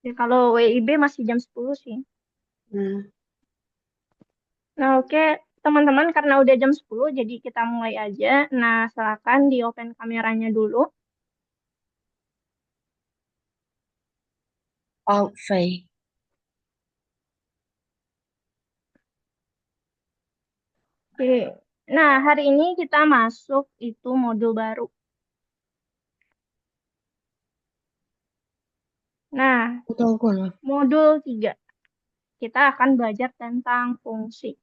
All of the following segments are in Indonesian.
Ya, kalau WIB masih jam 10 sih. Hmm. Nah, oke. Teman-teman, karena udah jam 10, jadi kita mulai aja. Nah, silakan di open kameranya dulu. Oh, Faye. Oke. Nah, hari ini kita masuk itu modul baru. Nah, Tahu kok lah. modul 3. Kita akan belajar tentang fungsi.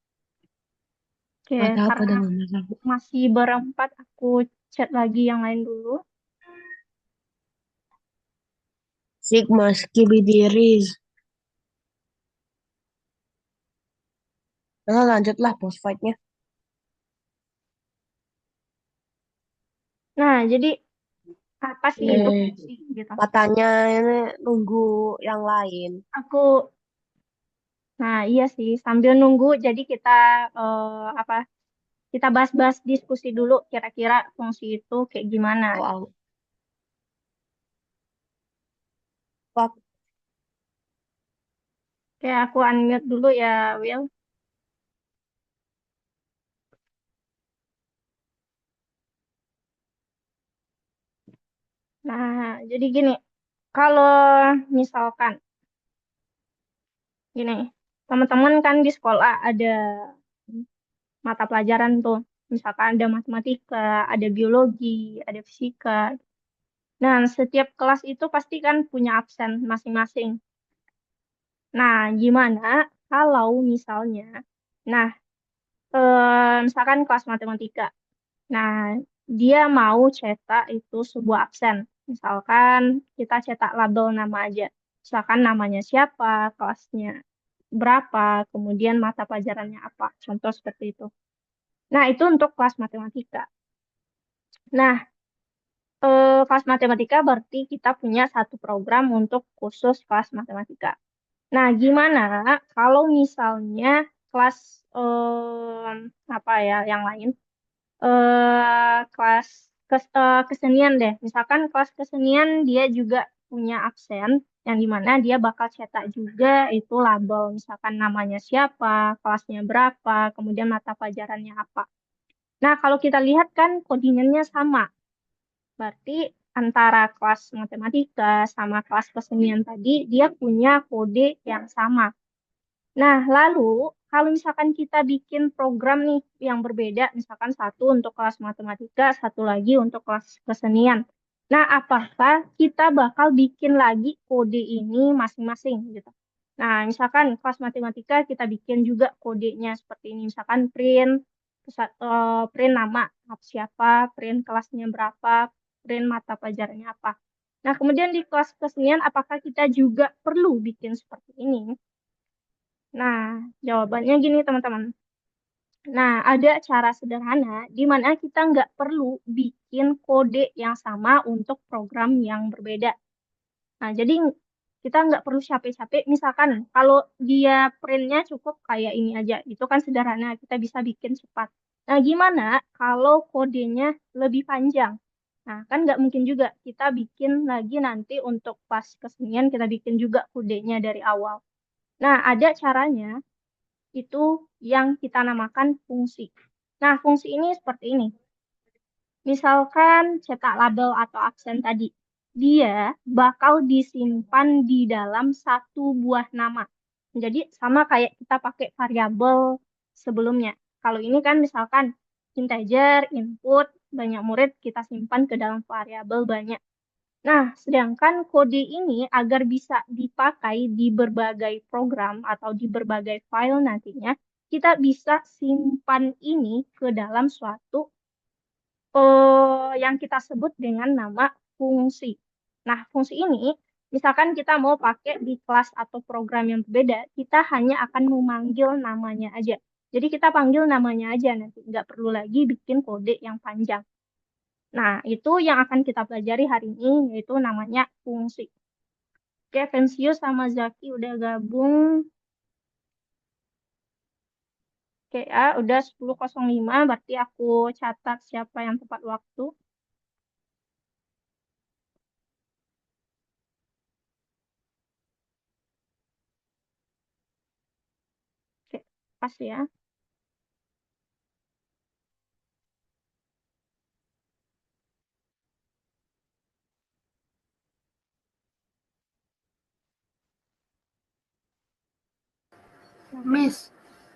Oke, Ada apa karena dengan masaku? masih berempat, aku chat lagi yang lain dulu. Sigma Skibidiris. Nah, lanjutlah boss fight-nya. Nah, jadi apa sih itu Eh, fungsi gitu? katanya ini nunggu yang lain. Aku, nah iya sih, sambil nunggu, jadi kita apa? Kita bahas-bahas diskusi dulu kira-kira fungsi itu kayak gimana. Soal fuck. Oke, aku unmute dulu ya, Will. Nah, jadi gini, kalau misalkan gini, teman-teman kan di sekolah ada mata pelajaran tuh. Misalkan ada matematika, ada biologi, ada fisika. Nah, setiap kelas itu pasti kan punya absen masing-masing. Nah, gimana kalau misalnya, nah, misalkan kelas matematika. Nah, dia mau cetak itu sebuah absen. Misalkan kita cetak label nama aja. Misalkan namanya siapa, kelasnya berapa, kemudian mata pelajarannya apa. Contoh seperti itu. Nah, itu untuk kelas matematika. Nah, kelas matematika berarti kita punya satu program untuk khusus kelas matematika. Nah, gimana kalau misalnya kelas apa ya yang lain? Kelas kesenian deh. Misalkan kelas kesenian dia juga punya absen yang dimana dia bakal cetak juga itu label. Misalkan namanya siapa, kelasnya berapa, kemudian mata pelajarannya apa. Nah, kalau kita lihat kan codingannya sama. Berarti antara kelas matematika sama kelas kesenian tadi dia punya kode yang sama. Nah, lalu kalau misalkan kita bikin program nih yang berbeda, misalkan satu untuk kelas matematika, satu lagi untuk kelas kesenian. Nah, apakah kita bakal bikin lagi kode ini masing-masing gitu? Nah, misalkan kelas matematika kita bikin juga kodenya seperti ini, misalkan print nama siapa, print kelasnya berapa, print mata pelajarannya apa. Nah, kemudian di kelas kesenian, apakah kita juga perlu bikin seperti ini? Nah, jawabannya gini teman-teman. Nah, ada cara sederhana di mana kita nggak perlu bikin kode yang sama untuk program yang berbeda. Nah, jadi kita nggak perlu capek-capek. Misalkan kalau dia printnya cukup kayak ini aja, itu kan sederhana, kita bisa bikin cepat. Nah, gimana kalau kodenya lebih panjang? Nah, kan nggak mungkin juga kita bikin lagi nanti untuk pas kesenian, kita bikin juga kodenya dari awal. Nah, ada caranya itu yang kita namakan fungsi. Nah, fungsi ini seperti ini. Misalkan cetak label atau absen tadi, dia bakal disimpan di dalam satu buah nama. Jadi sama kayak kita pakai variabel sebelumnya. Kalau ini kan misalkan integer, input, banyak murid kita simpan ke dalam variabel banyak. Nah, sedangkan kode ini agar bisa dipakai di berbagai program atau di berbagai file nantinya, kita bisa simpan ini ke dalam suatu yang kita sebut dengan nama fungsi. Nah, fungsi ini, misalkan kita mau pakai di kelas atau program yang berbeda, kita hanya akan memanggil namanya aja. Jadi kita panggil namanya aja nanti, nggak perlu lagi bikin kode yang panjang. Nah, itu yang akan kita pelajari hari ini, yaitu namanya fungsi. Oke, Vensius sama Zaki udah gabung. Oke, ya, udah 10.05, berarti aku catat siapa yang tepat waktu. Pas ya. Nah, Miss,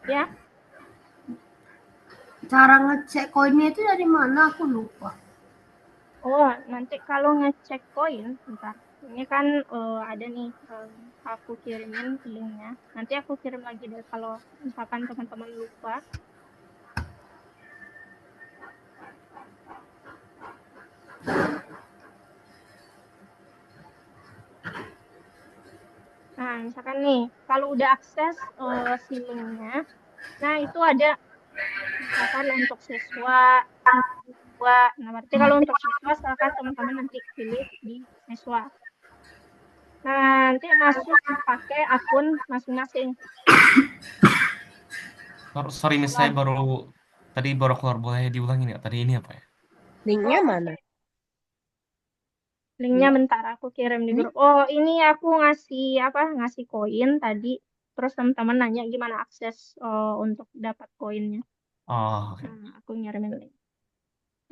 ya. cara ngecek koinnya itu dari mana? Aku lupa. Oh, nanti kalau ngecek koin, bentar. Ini kan ada nih, aku kirimin linknya. Nanti aku kirim lagi deh kalau misalkan teman-teman lupa. Nah, misalkan nih, kalau udah akses si linknya, nah itu ada misalkan untuk siswa, siswa. Nah, berarti kalau untuk siswa, silakan teman-teman nanti pilih di siswa. Nah, nanti masuk pakai akun masing-masing. Sorry nih, saya tadi baru keluar, boleh diulangin nggak? Tadi ini apa ya? Linknya Oh, mana? linknya bentar aku kirim di grup. Oh, ini aku ngasih apa? Ngasih koin tadi. Terus teman-teman nanya gimana akses untuk dapat koinnya. Oh, oke. Nah, aku ngirimin link.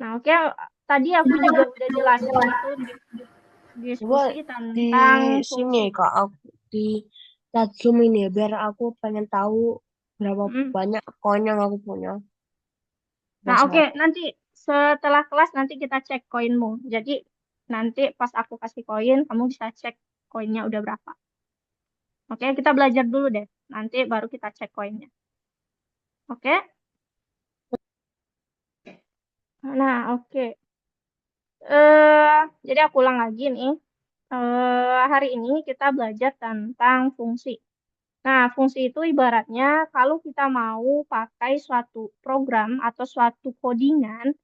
Nah, oke. Tadi aku juga udah jelasin itu Coba diskusi di tentang sini fungsi. Kak, aku di chat Zoom ini ya, biar aku pengen tahu berapa Mm. banyak koin yang aku punya. Nah, oke. Besar. Nanti setelah kelas nanti kita cek koinmu. Jadi nanti pas aku kasih koin, kamu bisa cek koinnya udah berapa. Oke, kita belajar dulu deh. Nanti baru kita cek koinnya. Oke? Nah, oke. Jadi aku ulang lagi nih. Hari ini kita belajar tentang fungsi. Nah, fungsi itu ibaratnya kalau kita mau pakai suatu program atau suatu codingan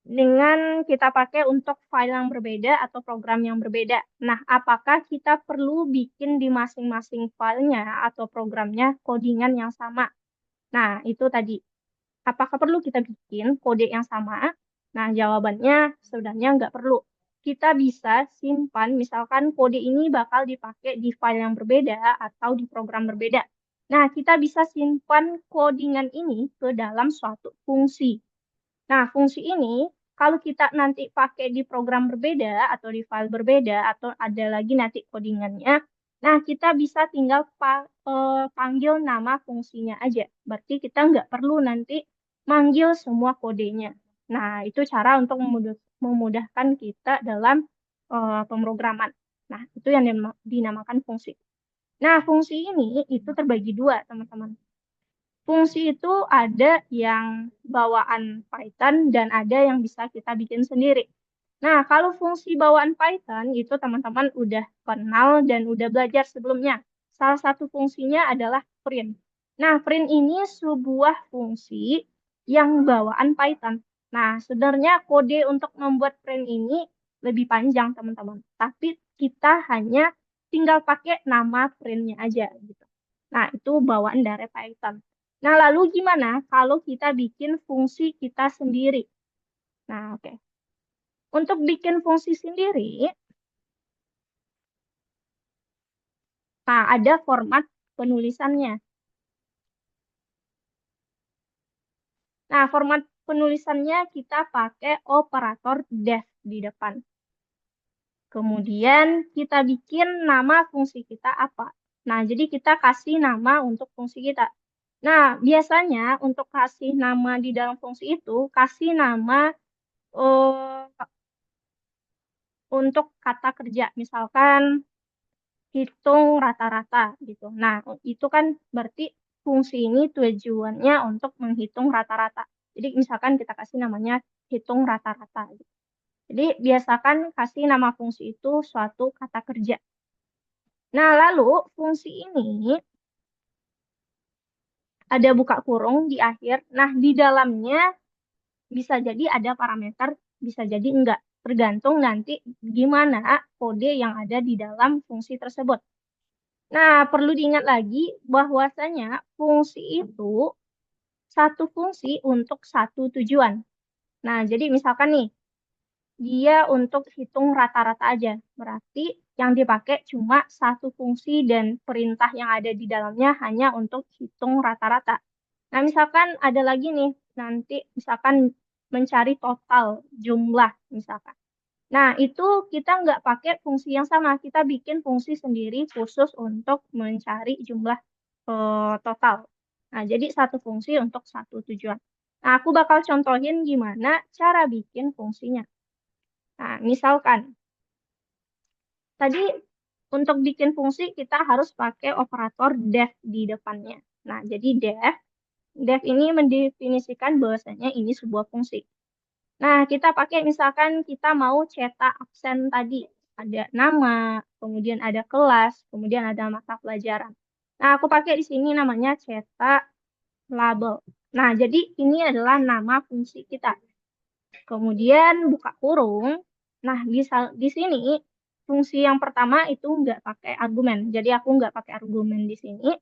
dengan kita pakai untuk file yang berbeda atau program yang berbeda. Nah, apakah kita perlu bikin di masing-masing filenya atau programnya codingan yang sama? Nah, itu tadi. Apakah perlu kita bikin kode yang sama? Nah, jawabannya sebenarnya nggak perlu. Kita bisa simpan, misalkan kode ini bakal dipakai di file yang berbeda atau di program berbeda. Nah, kita bisa simpan codingan ini ke dalam suatu fungsi. Nah, fungsi ini kalau kita nanti pakai di program berbeda atau di file berbeda atau ada lagi nanti codingannya, nah kita bisa tinggal panggil nama fungsinya aja. Berarti kita nggak perlu nanti manggil semua kodenya. Nah, itu cara untuk memudahkan kita dalam pemrograman. Nah, itu yang dinamakan fungsi. Nah, fungsi ini itu terbagi dua, teman-teman. Fungsi itu ada yang bawaan Python dan ada yang bisa kita bikin sendiri. Nah, kalau fungsi bawaan Python itu teman-teman udah kenal dan udah belajar sebelumnya. Salah satu fungsinya adalah print. Nah, print ini sebuah fungsi yang bawaan Python. Nah, sebenarnya kode untuk membuat print ini lebih panjang, teman-teman. Tapi kita hanya tinggal pakai nama printnya aja gitu. Nah, itu bawaan dari Python. Nah, lalu gimana kalau kita bikin fungsi kita sendiri? Nah, oke. Untuk bikin fungsi sendiri, nah ada format penulisannya. Nah, format penulisannya kita pakai operator def di depan. Kemudian kita bikin nama fungsi kita apa. Nah, jadi kita kasih nama untuk fungsi kita. Nah, biasanya untuk kasih nama di dalam fungsi itu, kasih nama untuk kata kerja. Misalkan hitung rata-rata gitu. Nah, itu kan berarti fungsi ini tujuannya untuk menghitung rata-rata. Jadi misalkan kita kasih namanya hitung rata-rata gitu. Jadi biasakan kasih nama fungsi itu suatu kata kerja. Nah, lalu fungsi ini ada buka kurung di akhir. Nah, di dalamnya bisa jadi ada parameter, bisa jadi enggak. Tergantung nanti gimana kode yang ada di dalam fungsi tersebut. Nah, perlu diingat lagi bahwasanya fungsi itu satu fungsi untuk satu tujuan. Nah, jadi misalkan nih, dia untuk hitung rata-rata aja. Berarti yang dipakai cuma satu fungsi dan perintah yang ada di dalamnya hanya untuk hitung rata-rata. Nah, misalkan ada lagi nih, nanti misalkan mencari total jumlah misalkan. Nah, itu kita nggak pakai fungsi yang sama. Kita bikin fungsi sendiri khusus untuk mencari jumlah total. Nah, jadi satu fungsi untuk satu tujuan. Nah, aku bakal contohin gimana cara bikin fungsinya. Nah, misalkan tadi untuk bikin fungsi kita harus pakai operator def di depannya. Nah, jadi def ini mendefinisikan bahwasanya ini sebuah fungsi. Nah, kita pakai misalkan kita mau cetak absen tadi. Ada nama, kemudian ada kelas, kemudian ada mata pelajaran. Nah, aku pakai di sini namanya cetak label. Nah, jadi ini adalah nama fungsi kita. Kemudian buka kurung. Nah, di sini fungsi yang pertama itu nggak pakai argumen. Jadi aku nggak pakai argumen di sini.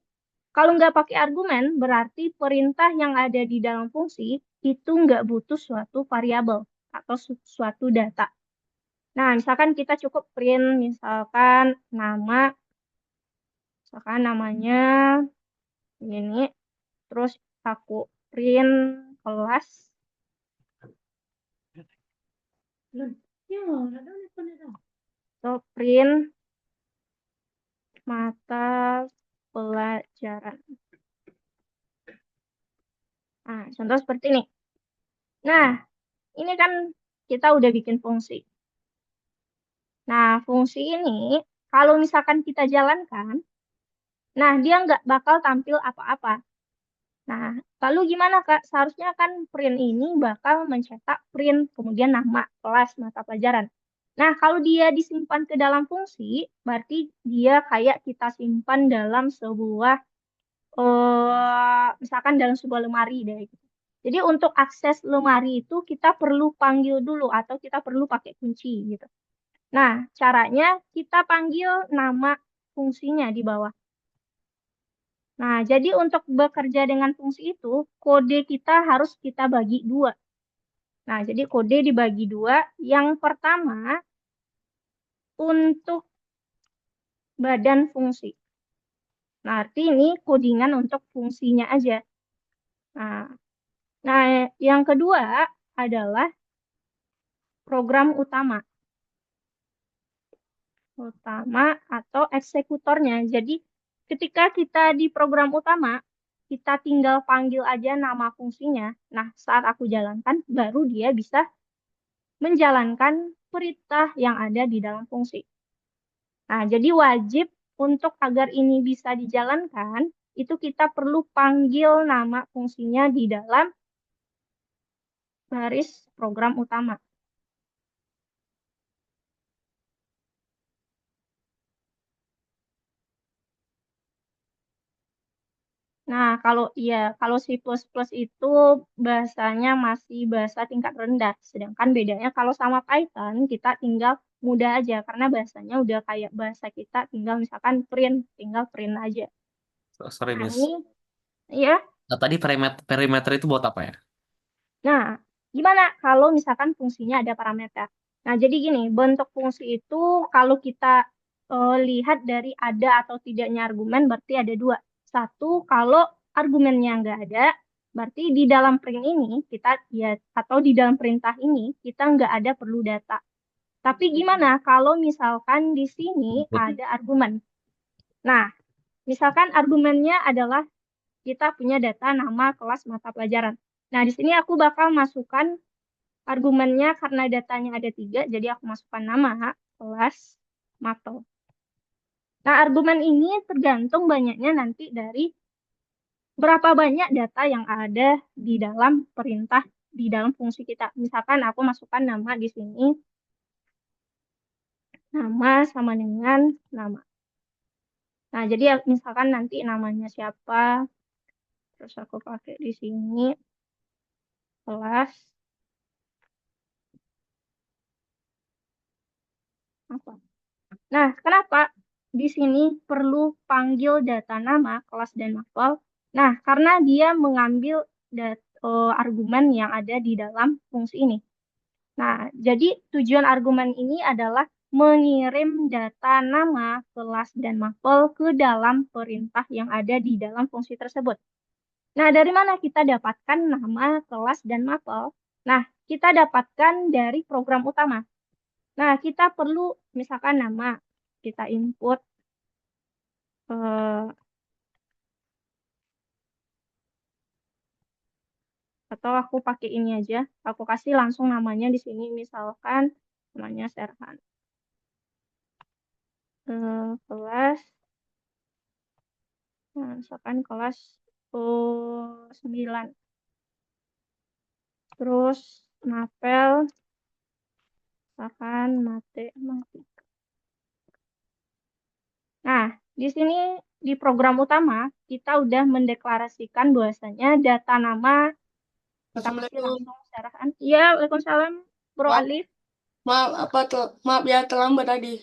Kalau nggak pakai argumen, berarti perintah yang ada di dalam fungsi itu nggak butuh suatu variabel atau suatu data. Nah, misalkan kita cukup print, misalkan namanya ini, terus aku print kelas, atau print mata pelajaran. Nah, contoh seperti ini. Nah, ini kan kita udah bikin fungsi. Nah, fungsi ini kalau misalkan kita jalankan, nah dia nggak bakal tampil apa-apa. Nah, lalu gimana Kak? Seharusnya kan print ini bakal mencetak print, kemudian nama, kelas, mata pelajaran. Nah, kalau dia disimpan ke dalam fungsi, berarti dia kayak kita simpan dalam sebuah, misalkan dalam sebuah lemari deh. Gitu. Jadi untuk akses lemari itu kita perlu panggil dulu atau kita perlu pakai kunci gitu. Nah, caranya kita panggil nama fungsinya di bawah. Nah, jadi untuk bekerja dengan fungsi itu, kode kita harus kita bagi dua. Nah, jadi kode dibagi dua. Yang pertama, untuk badan fungsi. Nah, arti ini codingan untuk fungsinya aja. Nah, yang kedua adalah program utama. Atau eksekutornya. Jadi, ketika kita di program utama, kita tinggal panggil aja nama fungsinya. Nah, saat aku jalankan, baru dia bisa menjalankan perintah yang ada di dalam fungsi. Nah, jadi wajib untuk agar ini bisa dijalankan, itu kita perlu panggil nama fungsinya di dalam baris program utama. Nah, kalau C++ itu bahasanya masih bahasa tingkat rendah. Sedangkan bedanya kalau sama Python, kita tinggal mudah aja. Karena bahasanya udah kayak bahasa kita, tinggal misalkan tinggal print aja. Sorry, Nah, Miss. ini, ya. Nah, tadi perimeter itu buat apa ya? Nah, gimana kalau misalkan fungsinya ada parameter? Nah, jadi gini, bentuk fungsi itu kalau kita lihat dari ada atau tidaknya argumen, berarti ada dua. Satu, kalau argumennya nggak ada, berarti di dalam print ini kita atau di dalam perintah ini kita nggak ada perlu data. Tapi gimana kalau misalkan di sini ada argumen? Nah, misalkan argumennya adalah kita punya data nama, kelas, mata pelajaran. Nah, di sini aku bakal masukkan argumennya karena datanya ada 3, jadi aku masukkan nama, kelas, mata. Nah, argumen ini tergantung banyaknya nanti dari berapa banyak data yang ada di dalam perintah, di dalam fungsi kita. Misalkan aku masukkan nama di sini, nama sama dengan nama. Nah, jadi misalkan nanti namanya siapa, terus aku pakai di sini, kelas, apa. Nah, kenapa di sini perlu panggil data nama, kelas, dan mapel? Nah, karena dia mengambil argumen yang ada di dalam fungsi ini. Nah, jadi tujuan argumen ini adalah mengirim data nama, kelas, dan mapel ke dalam perintah yang ada di dalam fungsi tersebut. Nah, dari mana kita dapatkan nama, kelas, dan mapel? Nah, kita dapatkan dari program utama. Nah, kita perlu misalkan nama, kita input atau aku pakai ini aja, aku kasih langsung namanya di sini, misalkan namanya Serhan. Kelas, misalkan kelas 9. Terus mapel, misalkan matematika. Nah, di sini di program utama kita udah mendeklarasikan bahwasanya data nama kita kasih Assalamualaikum. langsung Serhan. Iya, Waalaikumsalam, Bro Maaf. Alif. Maaf ya terlambat tadi.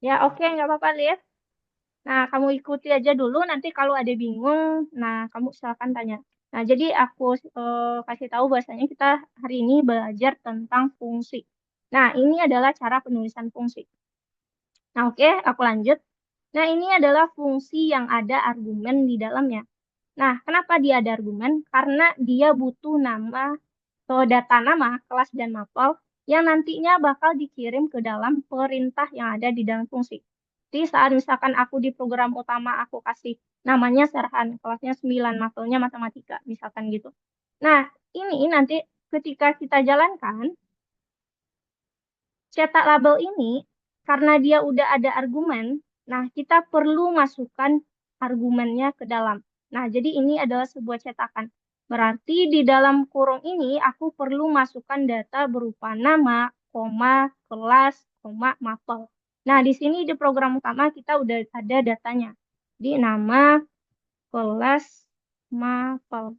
Ya, oke, nggak apa-apa, Alif. Nah, kamu ikuti aja dulu, nanti kalau ada bingung, nah kamu silakan tanya. Nah, jadi aku kasih tahu bahwasanya kita hari ini belajar tentang fungsi. Nah, ini adalah cara penulisan fungsi. Nah, oke, aku lanjut. Nah, ini adalah fungsi yang ada argumen di dalamnya. Nah, kenapa dia ada argumen? Karena dia butuh nama atau data nama, kelas, dan mapel yang nantinya bakal dikirim ke dalam perintah yang ada di dalam fungsi. Jadi saat misalkan aku di program utama aku kasih namanya Serhan, kelasnya 9, mapelnya matematika, misalkan gitu. Nah, ini nanti ketika kita jalankan, cetak label ini, karena dia udah ada argumen, nah kita perlu masukkan argumennya ke dalam. Nah, jadi ini adalah sebuah cetakan. Berarti di dalam kurung ini aku perlu masukkan data berupa nama, koma, kelas, koma, mapel. Nah, di sini di program utama kita udah ada datanya. Di nama, kelas, mapel.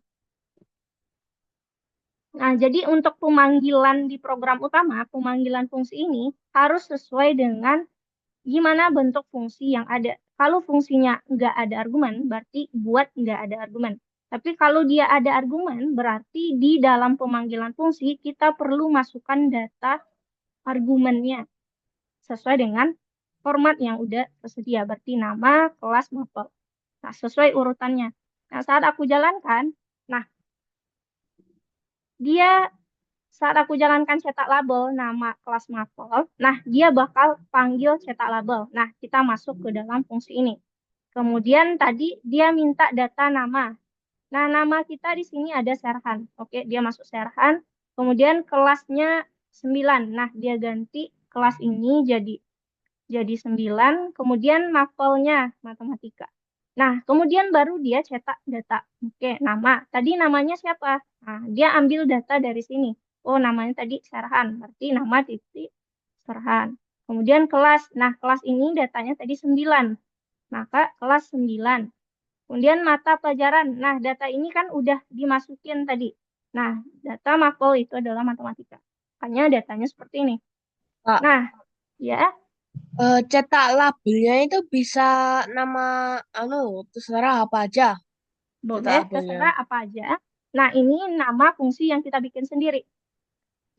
Nah, jadi untuk pemanggilan di program utama, pemanggilan fungsi ini harus sesuai dengan gimana bentuk fungsi yang ada. Kalau fungsinya nggak ada argumen, berarti buat nggak ada argumen. Tapi kalau dia ada argumen, berarti di dalam pemanggilan fungsi kita perlu masukkan data argumennya sesuai dengan format yang udah tersedia. Berarti nama, kelas, mapel. Nah, sesuai urutannya. Nah, saat aku jalankan, nah, dia saat aku jalankan cetak label nama kelas mapel, nah dia bakal panggil cetak label. Nah, kita masuk ke dalam fungsi ini. Kemudian tadi dia minta data nama. Nah, nama kita di sini ada Serhan. Oke, dia masuk Serhan. Kemudian kelasnya 9. Nah, dia ganti kelas ini jadi 9. Kemudian mapelnya matematika. Nah, kemudian baru dia cetak data. Oke, nama. Tadi namanya siapa? Nah, dia ambil data dari sini. Oh, namanya tadi Serhan. Berarti nama titik Serhan. Kemudian kelas. Nah, kelas ini datanya tadi 9. Maka kelas 9. Kemudian mata pelajaran. Nah, data ini kan udah dimasukin tadi. Nah, data mapel itu adalah matematika. Makanya datanya seperti ini. Kak, Nah, ya, cetak labelnya itu bisa nama terserah apa aja cetak boleh labelnya. terserah apa aja. Nah, ini nama fungsi yang kita bikin sendiri.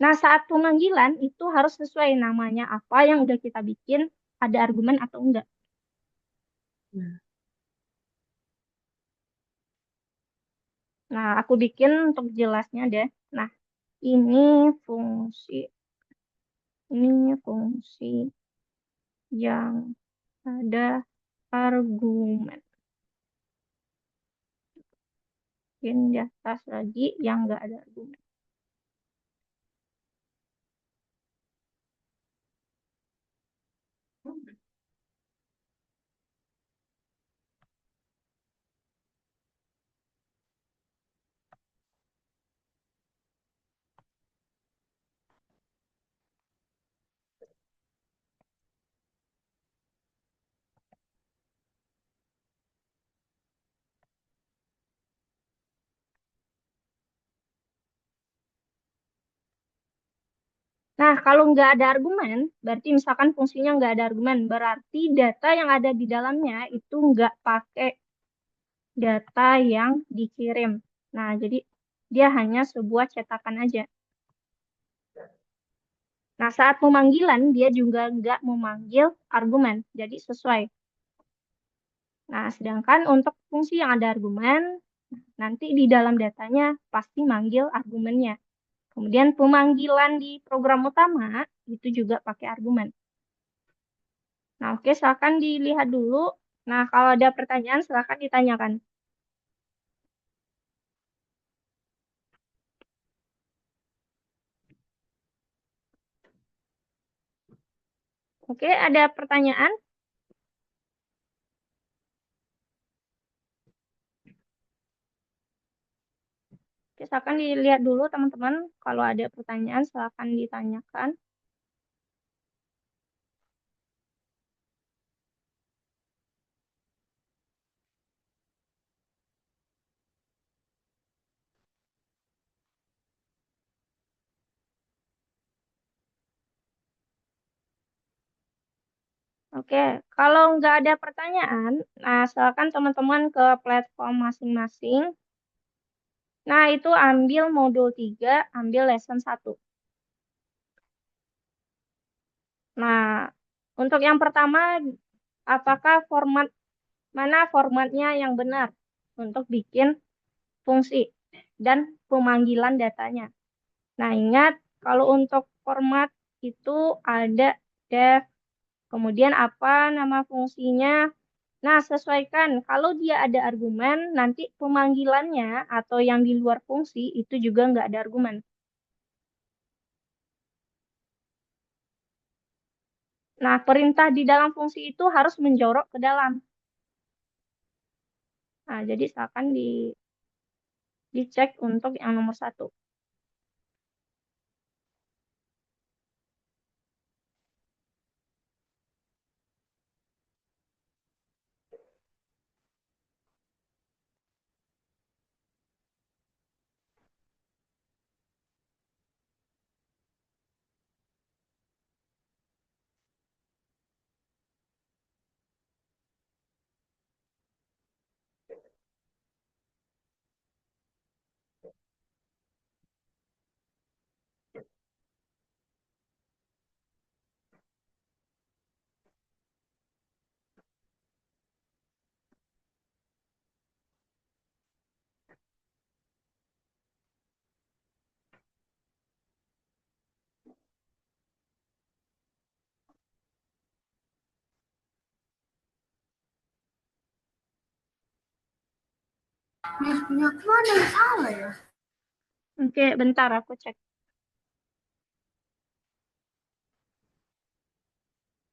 Nah, saat pemanggilan itu harus sesuai namanya apa yang udah kita bikin, ada argumen atau enggak. Hmm. Nah, aku bikin untuk jelasnya deh. Nah, ini fungsi, ini fungsi yang ada argumen. Bikin di atas lagi yang enggak ada argumen. Nah, kalau nggak ada argumen, berarti misalkan fungsinya nggak ada argumen, berarti data yang ada di dalamnya itu nggak pakai data yang dikirim. Nah, jadi dia hanya sebuah cetakan aja. Nah, saat pemanggilan, dia juga nggak memanggil argumen. Jadi sesuai. Nah, sedangkan untuk fungsi yang ada argumen, nanti di dalam datanya pasti manggil argumennya. Kemudian pemanggilan di program utama, itu juga pakai argumen. Nah, oke, silakan dilihat dulu. Nah, kalau ada pertanyaan, silakan ditanyakan. Oke, ada pertanyaan? Oke, silakan dilihat dulu, teman-teman. Kalau ada pertanyaan, silakan ditanyakan. Oke, kalau nggak ada pertanyaan, nah silakan teman-teman ke platform masing-masing. Nah, itu ambil modul 3, ambil lesson 1. Nah, untuk yang pertama, apakah mana formatnya yang benar untuk bikin fungsi dan pemanggilan datanya? Nah, ingat kalau untuk format itu ada def, kemudian apa nama fungsinya. Nah, sesuaikan. Kalau dia ada argumen, nanti pemanggilannya atau yang di luar fungsi itu juga nggak ada argumen. Nah, perintah di dalam fungsi itu harus menjorok ke dalam. Nah, jadi silakan dicek untuk yang nomor 1. Punya aku mana yang salah ya? Oke, bentar aku cek.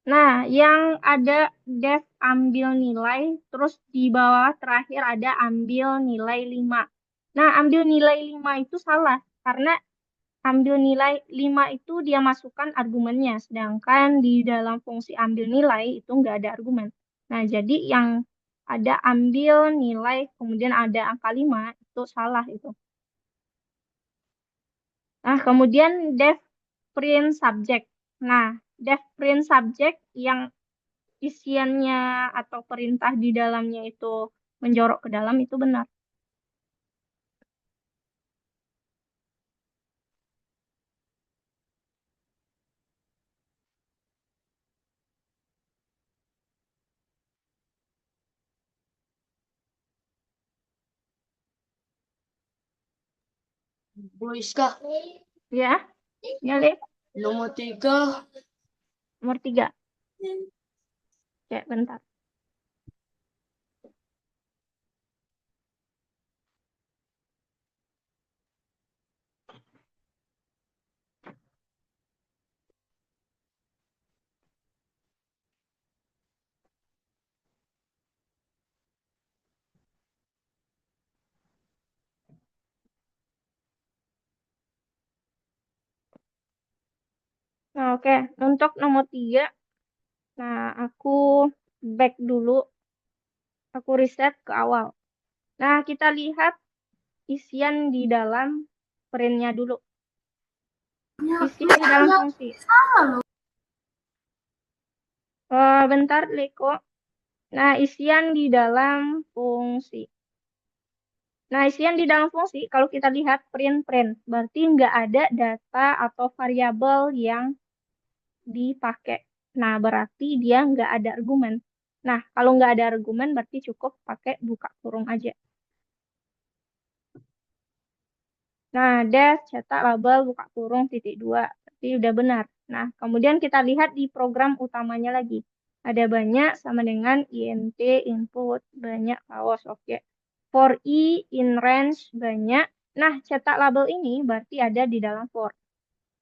Nah, yang ada def ambil nilai, terus di bawah terakhir ada ambil nilai 5. Nah, ambil nilai 5 itu salah, karena ambil nilai 5 itu dia masukkan argumennya, sedangkan di dalam fungsi ambil nilai itu nggak ada argumen. Nah, jadi yang ada ambil nilai, kemudian ada angka 5, itu salah itu. Nah, kemudian def print subject. Nah, def print subject yang isiannya atau perintah di dalamnya itu menjorok ke dalam itu benar. Bu Iska, Ya, nyali nomor 3. nomor 3. Oke, bentar. Nah, oke. Untuk nomor 3, nah aku back dulu, aku reset ke awal. Nah, kita lihat isian di dalam printnya dulu. Isian di dalam fungsi. Bentar, Leko. Nah, isian di dalam fungsi. Nah, isian di dalam fungsi, kalau kita lihat print, berarti nggak ada data atau variabel yang dipakai. Nah, berarti dia nggak ada argumen. Nah, kalau nggak ada argumen berarti cukup pakai buka kurung aja. Nah, dash, cetak label, buka kurung, titik 2. Berarti udah benar. Nah, kemudian kita lihat di program utamanya lagi. Ada banyak sama dengan int, input, banyak kaos, oke. For i, in range, banyak. Nah, cetak label ini berarti ada di dalam for.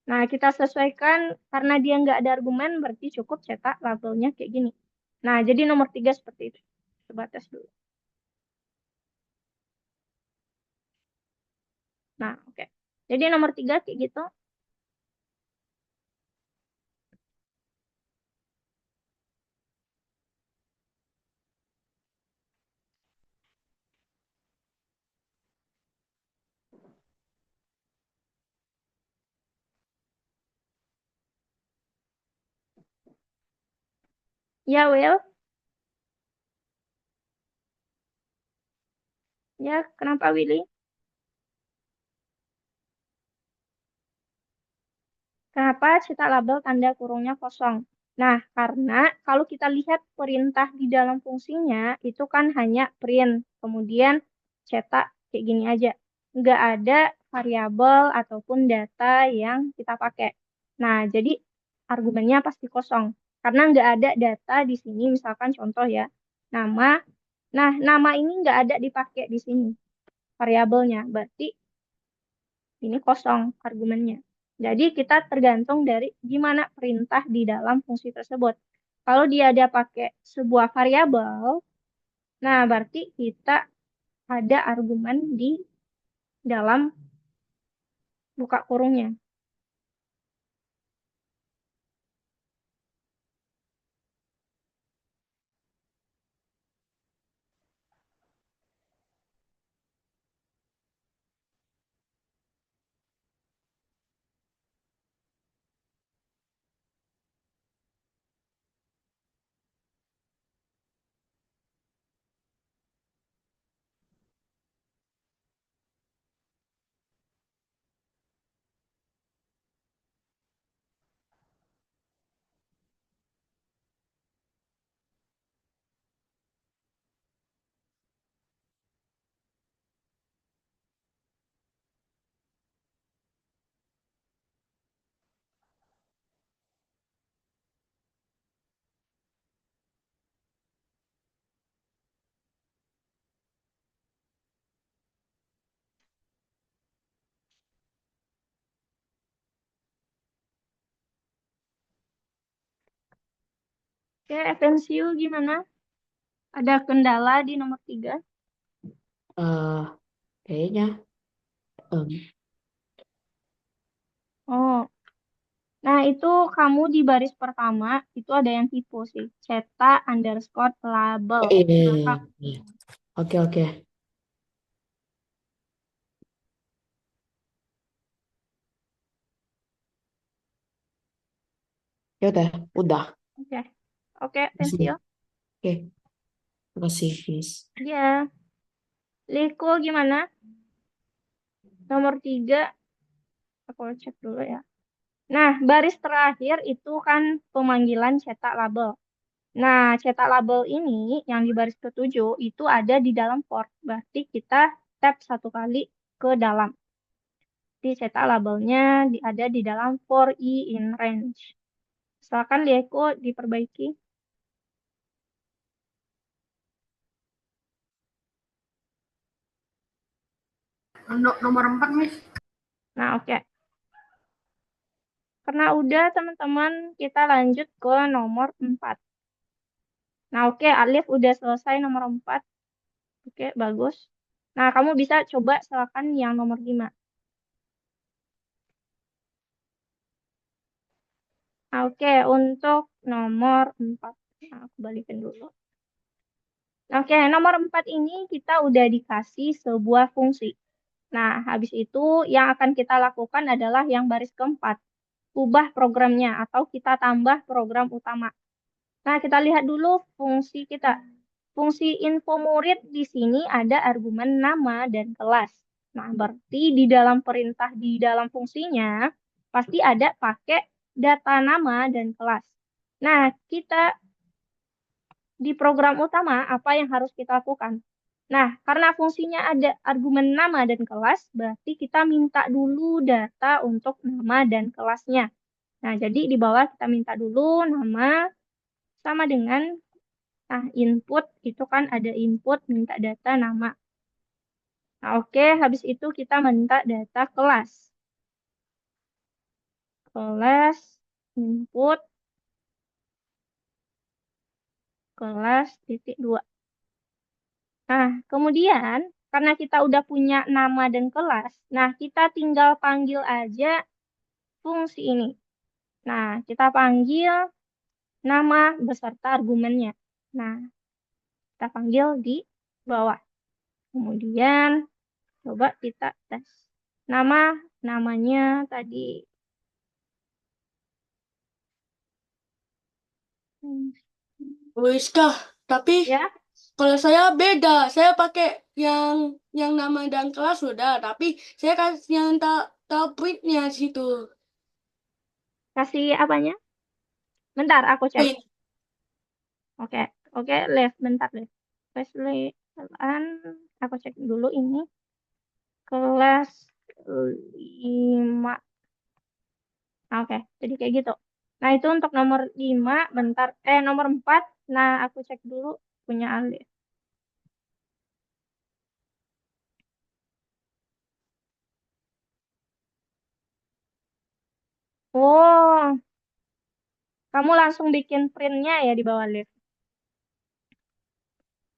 Nah, kita sesuaikan karena dia nggak ada argumen, berarti cukup cetak labelnya kayak gini. Nah, jadi nomor 3 seperti itu. Coba tes dulu. Nah, oke. Jadi nomor 3 kayak gitu. Ya, Will. Ya, kenapa Willy? Kenapa cetak label tanda kurungnya kosong? Nah, karena kalau kita lihat perintah di dalam fungsinya, itu kan hanya print, kemudian cetak kayak gini aja. Nggak ada variabel ataupun data yang kita pakai. Nah, jadi argumennya pasti kosong. Karena nggak ada data di sini, misalkan contoh ya, nama. Nah, nama ini nggak ada dipakai di sini, variabelnya. Berarti ini kosong argumennya. Jadi kita tergantung dari gimana perintah di dalam fungsi tersebut. Kalau dia ada pakai sebuah variabel, nah berarti kita ada argumen di dalam buka kurungnya. Oke, FNCU gimana? Ada kendala di nomor 3? Eh, kayaknya Oh, nah itu kamu di baris pertama, itu ada yang tipe sih. Cetak underscore label. Maka oke. Ya udah. oke. Oke, Makasih. FNCU. Oke, makasih, Fis. Ya. Liko gimana? Nomor 3, aku cek dulu ya. Nah, baris terakhir itu kan pemanggilan cetak label. Nah, cetak label ini yang di baris ke-7 itu ada di dalam for. Berarti kita tap satu kali ke dalam. Di cetak labelnya ada di dalam for i in range. Misalkan Liko diperbaiki. Nomor 4, Miss. Nah, oke. Karena udah teman-teman, kita lanjut ke nomor 4. Nah, oke, Alif udah selesai nomor 4. Oke, bagus. Nah, kamu bisa coba silakan yang nomor 5. Oke, untuk nomor 4. Nah, aku balikin dulu. Oke, nomor 4 ini kita udah dikasih sebuah fungsi. Nah, habis itu yang akan kita lakukan adalah yang baris keempat. Ubah programnya atau kita tambah program utama. Nah, kita lihat dulu fungsi kita. Fungsi info murid di sini ada argumen nama dan kelas. Nah, berarti di dalam perintah di dalam fungsinya pasti ada pakai data nama dan kelas. Nah, kita di program utama apa yang harus kita lakukan? Nah, karena fungsinya ada argumen nama dan kelas, berarti kita minta dulu data untuk nama dan kelasnya. Nah, jadi di bawah kita minta dulu nama sama dengan input, itu kan ada input minta data nama. Nah, oke, habis itu kita minta data kelas. Kelas input kelas titik 2. Nah, kemudian karena kita udah punya nama dan kelas, nah kita tinggal panggil aja fungsi ini. Nah, kita panggil nama beserta argumennya. Nah, kita panggil di bawah. Kemudian coba kita tes. Namanya tadi. Wiskah, tapi Ya, kalau saya beda. Saya pakai yang nama dan kelas sudah, tapi saya kasih yang tak printnya situ. kasih apanya? Bentar, aku cek. Print. Oke, left, bentar deh. Aku cek dulu ini. Kelas 5. Oke, jadi kayak gitu. Nah, itu untuk nomor 5, bentar. Nomor 4. Nah, aku cek dulu punya Alif. Oh, kamu langsung bikin printnya ya di bawah Alif.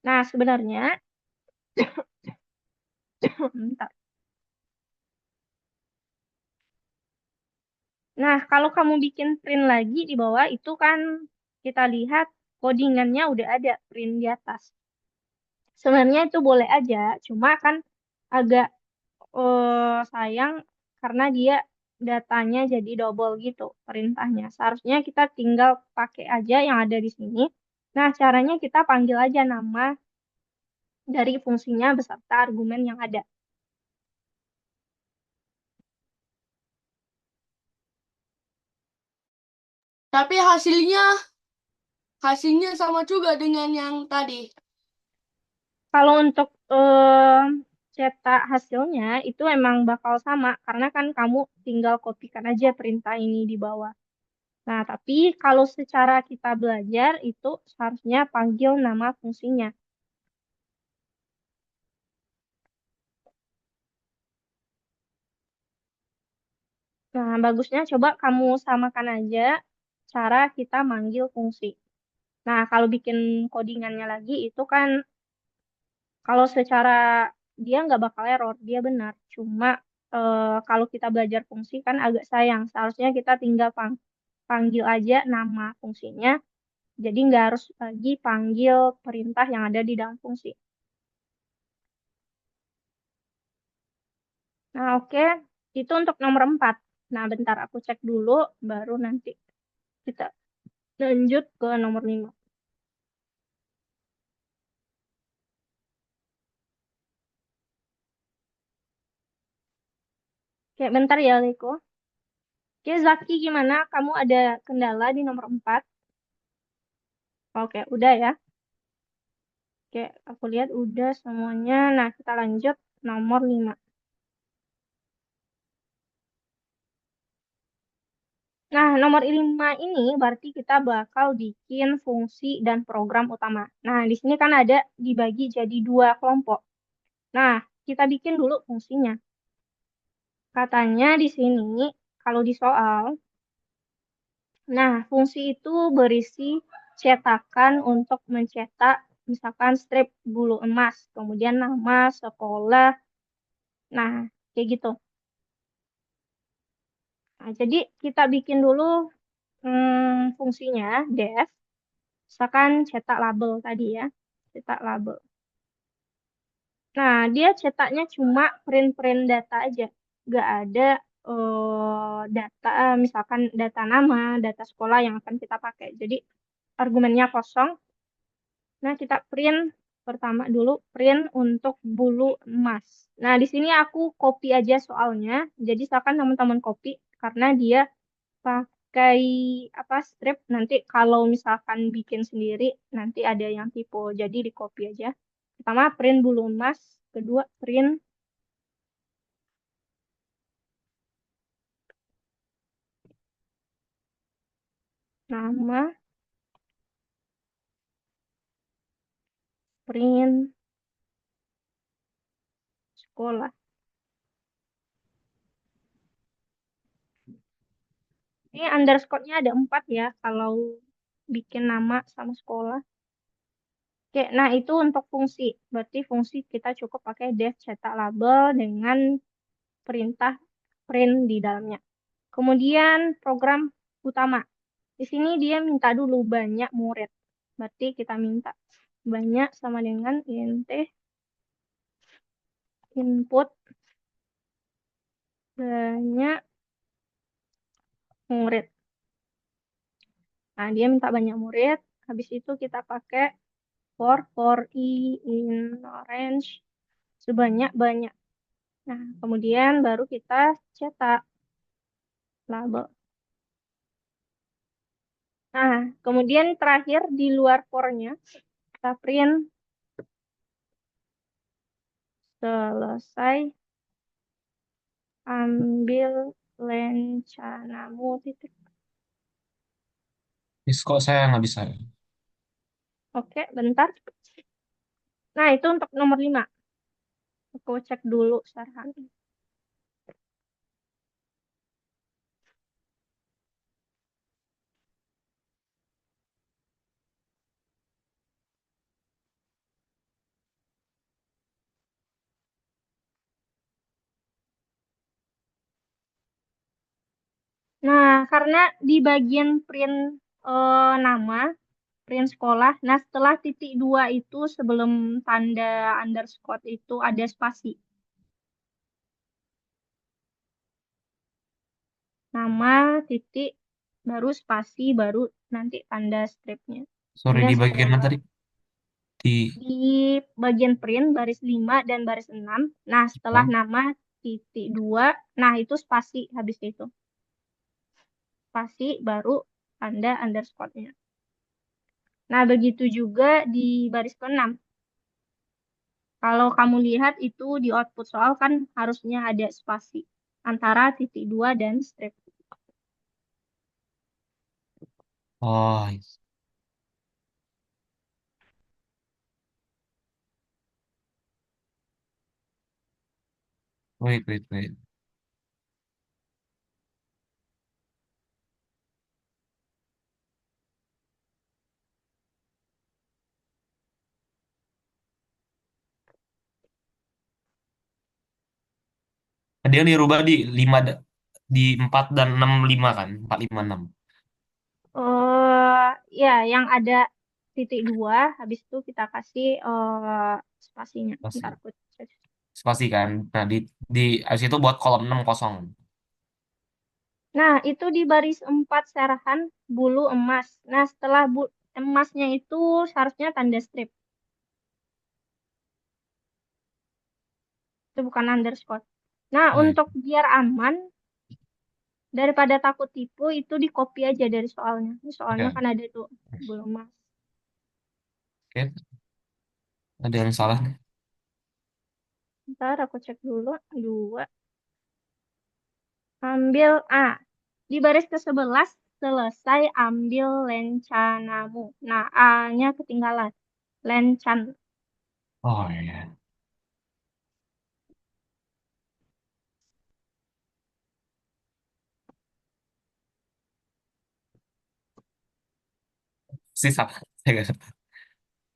Nah, sebenarnya, bentar. Nah, kalau kamu bikin print lagi di bawah, itu kan kita lihat codingannya udah ada print di atas. Sebenarnya itu boleh aja, cuma kan agak sayang karena dia datanya jadi double gitu perintahnya. Seharusnya kita tinggal pakai aja yang ada di sini. Nah, caranya kita panggil aja nama dari fungsinya beserta argumen yang ada. Tapi hasilnya sama juga dengan yang tadi. Kalau untuk cetak hasilnya itu emang bakal sama karena kan kamu tinggal kopikan aja perintah ini di bawah. Nah, tapi kalau secara kita belajar itu seharusnya panggil nama fungsinya. Nah, bagusnya coba kamu samakan aja cara kita manggil fungsi. Nah, kalau bikin codingannya lagi itu kan kalau secara dia nggak bakal error, dia benar. Cuma kalau kita belajar fungsi kan agak sayang. Seharusnya kita tinggal panggil aja nama fungsinya. Jadi nggak harus lagi panggil perintah yang ada di dalam fungsi. Nah, oke. Itu untuk nomor 4. Nah, bentar aku cek dulu, baru nanti kita lanjut ke nomor 5. Oke, bentar ya, Liko. Oke, Zaki gimana? Kamu ada kendala di nomor 4? Oke, udah ya. Oke, aku lihat udah semuanya. Nah, kita lanjut nomor 5. Nah, nomor 5 ini berarti kita bakal bikin fungsi dan program utama. Nah, di sini kan ada dibagi jadi 2 kelompok. Nah, kita bikin dulu fungsinya. Katanya di sini, kalau di soal, nah, fungsi itu berisi cetakan untuk mencetak misalkan strip bulu emas, kemudian nama, sekolah, nah, kayak gitu. Nah, jadi kita bikin dulu fungsinya, def, misalkan cetak label tadi ya, cetak label. Nah, dia cetaknya cuma print-print data aja, nggak ada data, misalkan data nama, data sekolah yang akan kita pakai. Jadi argumennya kosong. Nah, kita print pertama dulu print untuk bulu emas. Nah, di sini aku copy aja soalnya. Jadi silakan teman-teman copy karena dia pakai apa strip. Nanti kalau misalkan bikin sendiri, nanti ada yang tipe jadi di copy aja. Pertama print bulu emas, kedua print nama, print sekolah. Ini underscore-nya ada 4 ya kalau bikin nama sama sekolah. Oke, nah itu untuk fungsi. Berarti fungsi kita cukup pakai def cetak label dengan perintah print di dalamnya. Kemudian program utama. Di sini dia minta dulu banyak murid. Berarti kita minta banyak sama dengan int input banyak murid. Nah, dia minta banyak murid. Habis itu kita pakai for i in range sebanyak-banyak. Nah, kemudian baru kita cetak label. Nah, kemudian terakhir di luar for-nya, kita print selesai ambil lencanamu titik. Miss, kok saya nggak bisa? Oke, bentar. Nah, itu untuk nomor 5. Aku cek dulu Sarhan. Nah, karena di bagian print nama, print sekolah, nah setelah titik 2 itu sebelum tanda underscore itu ada spasi. Nama, titik, baru spasi, baru nanti tanda stripnya. Sorry, Kemudian di bagian mana sekolah. tadi? Di Di bagian print baris 5 dan baris 6. Nah, setelah nama titik 2, nah itu spasi habis itu. Spasi baru tanda underscore-nya. Nah, begitu juga di baris ke-6. Kalau kamu lihat itu di output soal kan harusnya ada spasi antara titik 2 dan strip. Oh, wait, wait, wait. Dia dirubah di 5 di 4 dan 6 5 kan? 4 5 6. Ya, yang ada titik 2, habis itu kita kasih spasinya. Spasi. Ntar aku cek. Spasi kan. Nah, di habis itu buat kolom 6 kosong. Nah, itu di baris 4 serahan bulu emas. Nah, setelah emasnya itu seharusnya tanda strip. Itu bukan underscore. Nah, Oh, iya. untuk biar aman, daripada takut tipu, itu di copy aja dari soalnya. Di soalnya Oke. kan ada tuh bulu emas. Oke. Ada yang salah nih. Ntar aku cek dulu. 2. Ambil A. Di baris ke-11, selesai ambil lencanamu. Nah, A-nya ketinggalan. Lencan. Oh iya. Sisa. Saya nggak tahu.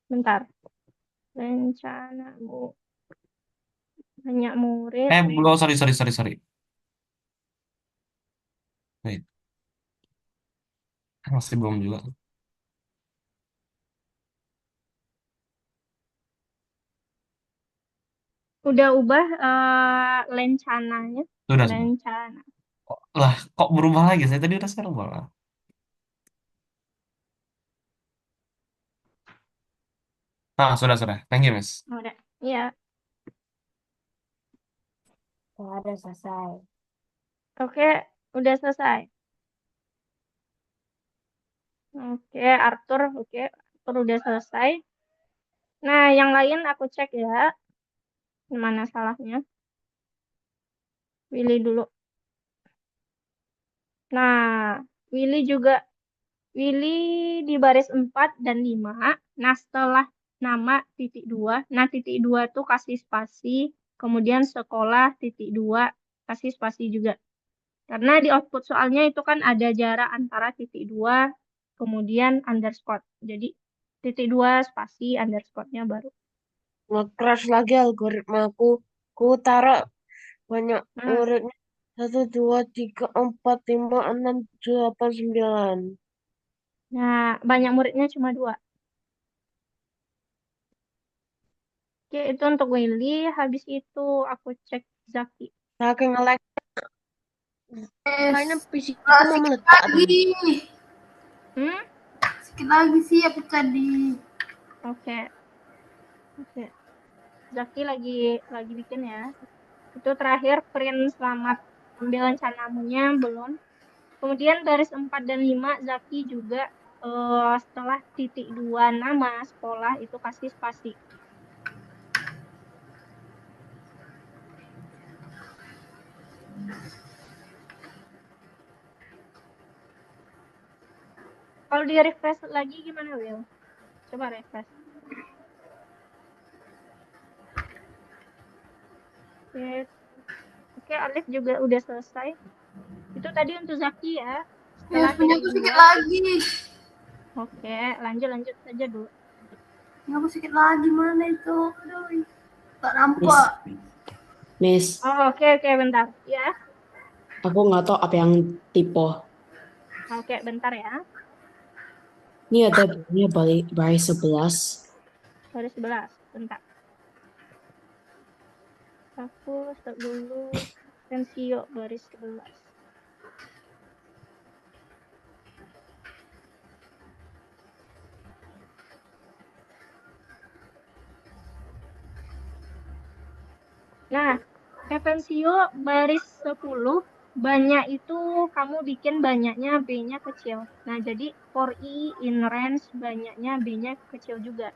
Bentar. Lencanamu. Banyak murid. Belum, sorry, sorry, sorry, sorry. Wait, masih belum juga. Udah ubah lencananya. Sudah, sudah. Lencana. Lah, kok berubah lagi? Saya tadi udah share malah. Nah, sudah, sudah. Thank you, Miss. Udah. Iya. Udah selesai. Oke. Udah selesai. Oke, Arthur, oke. Arthur udah selesai. Nah, yang lain aku cek ya. Gimana salahnya? Willy dulu. Nah, Willy juga. Willy di baris 4 dan 5. Nah, setelah nama titik 2. Nah, titik 2 tuh kasih spasi. Kemudian sekolah titik 2 kasih spasi juga. Karena di output soalnya itu kan ada jarak antara titik 2 kemudian underscore. Jadi titik 2 spasi underscore-nya baru. Nge-crash lagi algoritmaku. Ku taruh banyak Nah, muridnya. 1, 2, 3, 4, 5, 6, 7, 8, 9. nah banyak muridnya cuma 2. Oke, itu untuk Willy. Habis itu aku cek Zaki. Saking nge-lag. Kayaknya Miss. PC Nah, ku mau sikit meledak nih. lagi. Hmm? Sikit lagi sih aku tadi. Oke. Oke. Zaki lagi bikin ya. Itu terakhir print selamat ambil rencanamunya belum. Kemudian baris 4 dan 5 Zaki juga setelah titik 2 nama sekolah itu kasih spasi. Kalau di refresh lagi gimana, Will? Coba refresh. Oke, Alif juga udah selesai. Itu tadi untuk Zaki ya. Setelah Miss, punya titik aku sikit 2. lagi. Oke, lanjut saja dulu. Punya aku sikit lagi, mana itu? Aduh, tak nampak. Miss, Oh, oke, bentar. Ya. aku nggak tahu apa yang tipe. Oke, bentar ya. Ini ada baris 11. Baris 11. Bentar. Aku stop dulu. Tensio baris 11. Nah, Evensio baris 10. Banyak itu kamu bikin banyaknya B-nya kecil. Nah, jadi for I in range banyaknya B-nya kecil juga.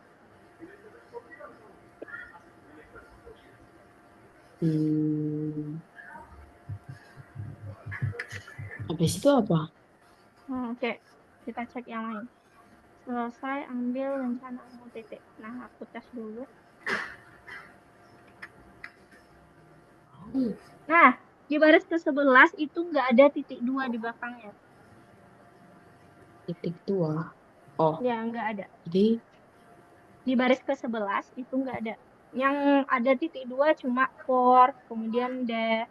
Habis itu apa? Oke, kita cek yang lain. Selesai ambil rencana titik. Nah, aku tes dulu. Nah, di baris ke-11 itu nggak ada titik 2 di belakangnya. Titik 2. Oh, Ya, nggak ada. jadi Di baris ke-11 itu nggak ada. Yang ada titik 2 cuma for, kemudian the.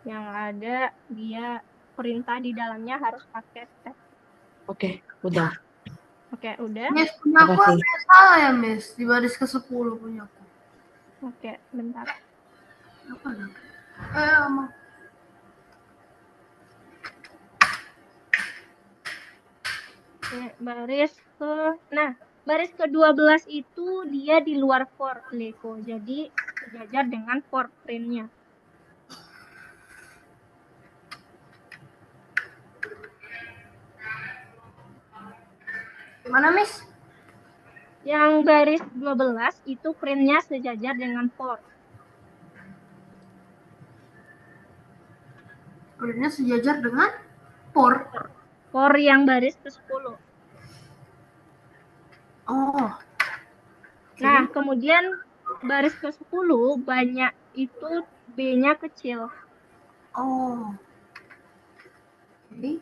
Yang ada dia perintah di dalamnya harus pakai tab. oke, udah. Oke, udah. Miss, punya aku Makasih. apa yang salah ya, Miss? Di baris ke-10 punya aku. Oke, bentar. Apa ya? Emang. Oke, baris ke-12 itu dia di luar for Leko. Jadi sejajar dengan for print-nya. Gimana, Miss? Yang baris 12 itu print-nya sejajar dengan for. Printnya sejajar dengan por. For yang baris ke-10. Oh. Nah, kemudian baris ke-10 banyak itu B-nya kecil. Oh. Oke.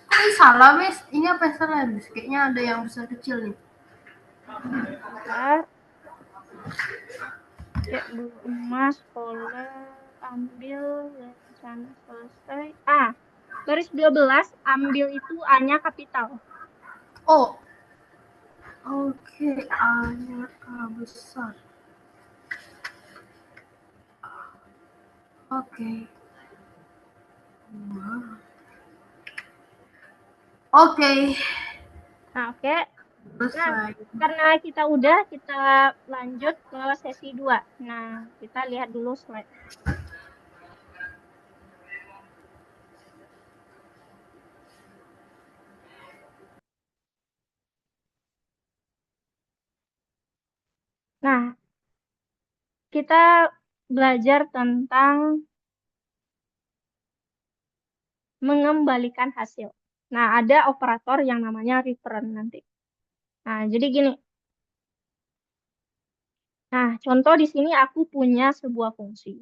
Kok ini salah, Miss? Ini apa yang salah, Miss? Kayaknya ada yang besar kecil nih. Bentar. Cek dulu emas, sekolah, ambil, rencana selesai. Baris 12, ambil itu A-nya kapital. Oh. Oke, A-nya A besar. Oke. Oke. Nah, oke. Selesai. Karena kita udah, kita lanjut ke sesi 2. Nah, kita lihat dulu slide. kita belajar tentang mengembalikan hasil. Nah, ada operator yang namanya return nanti. Nah, jadi gini. Nah, contoh di sini aku punya sebuah fungsi.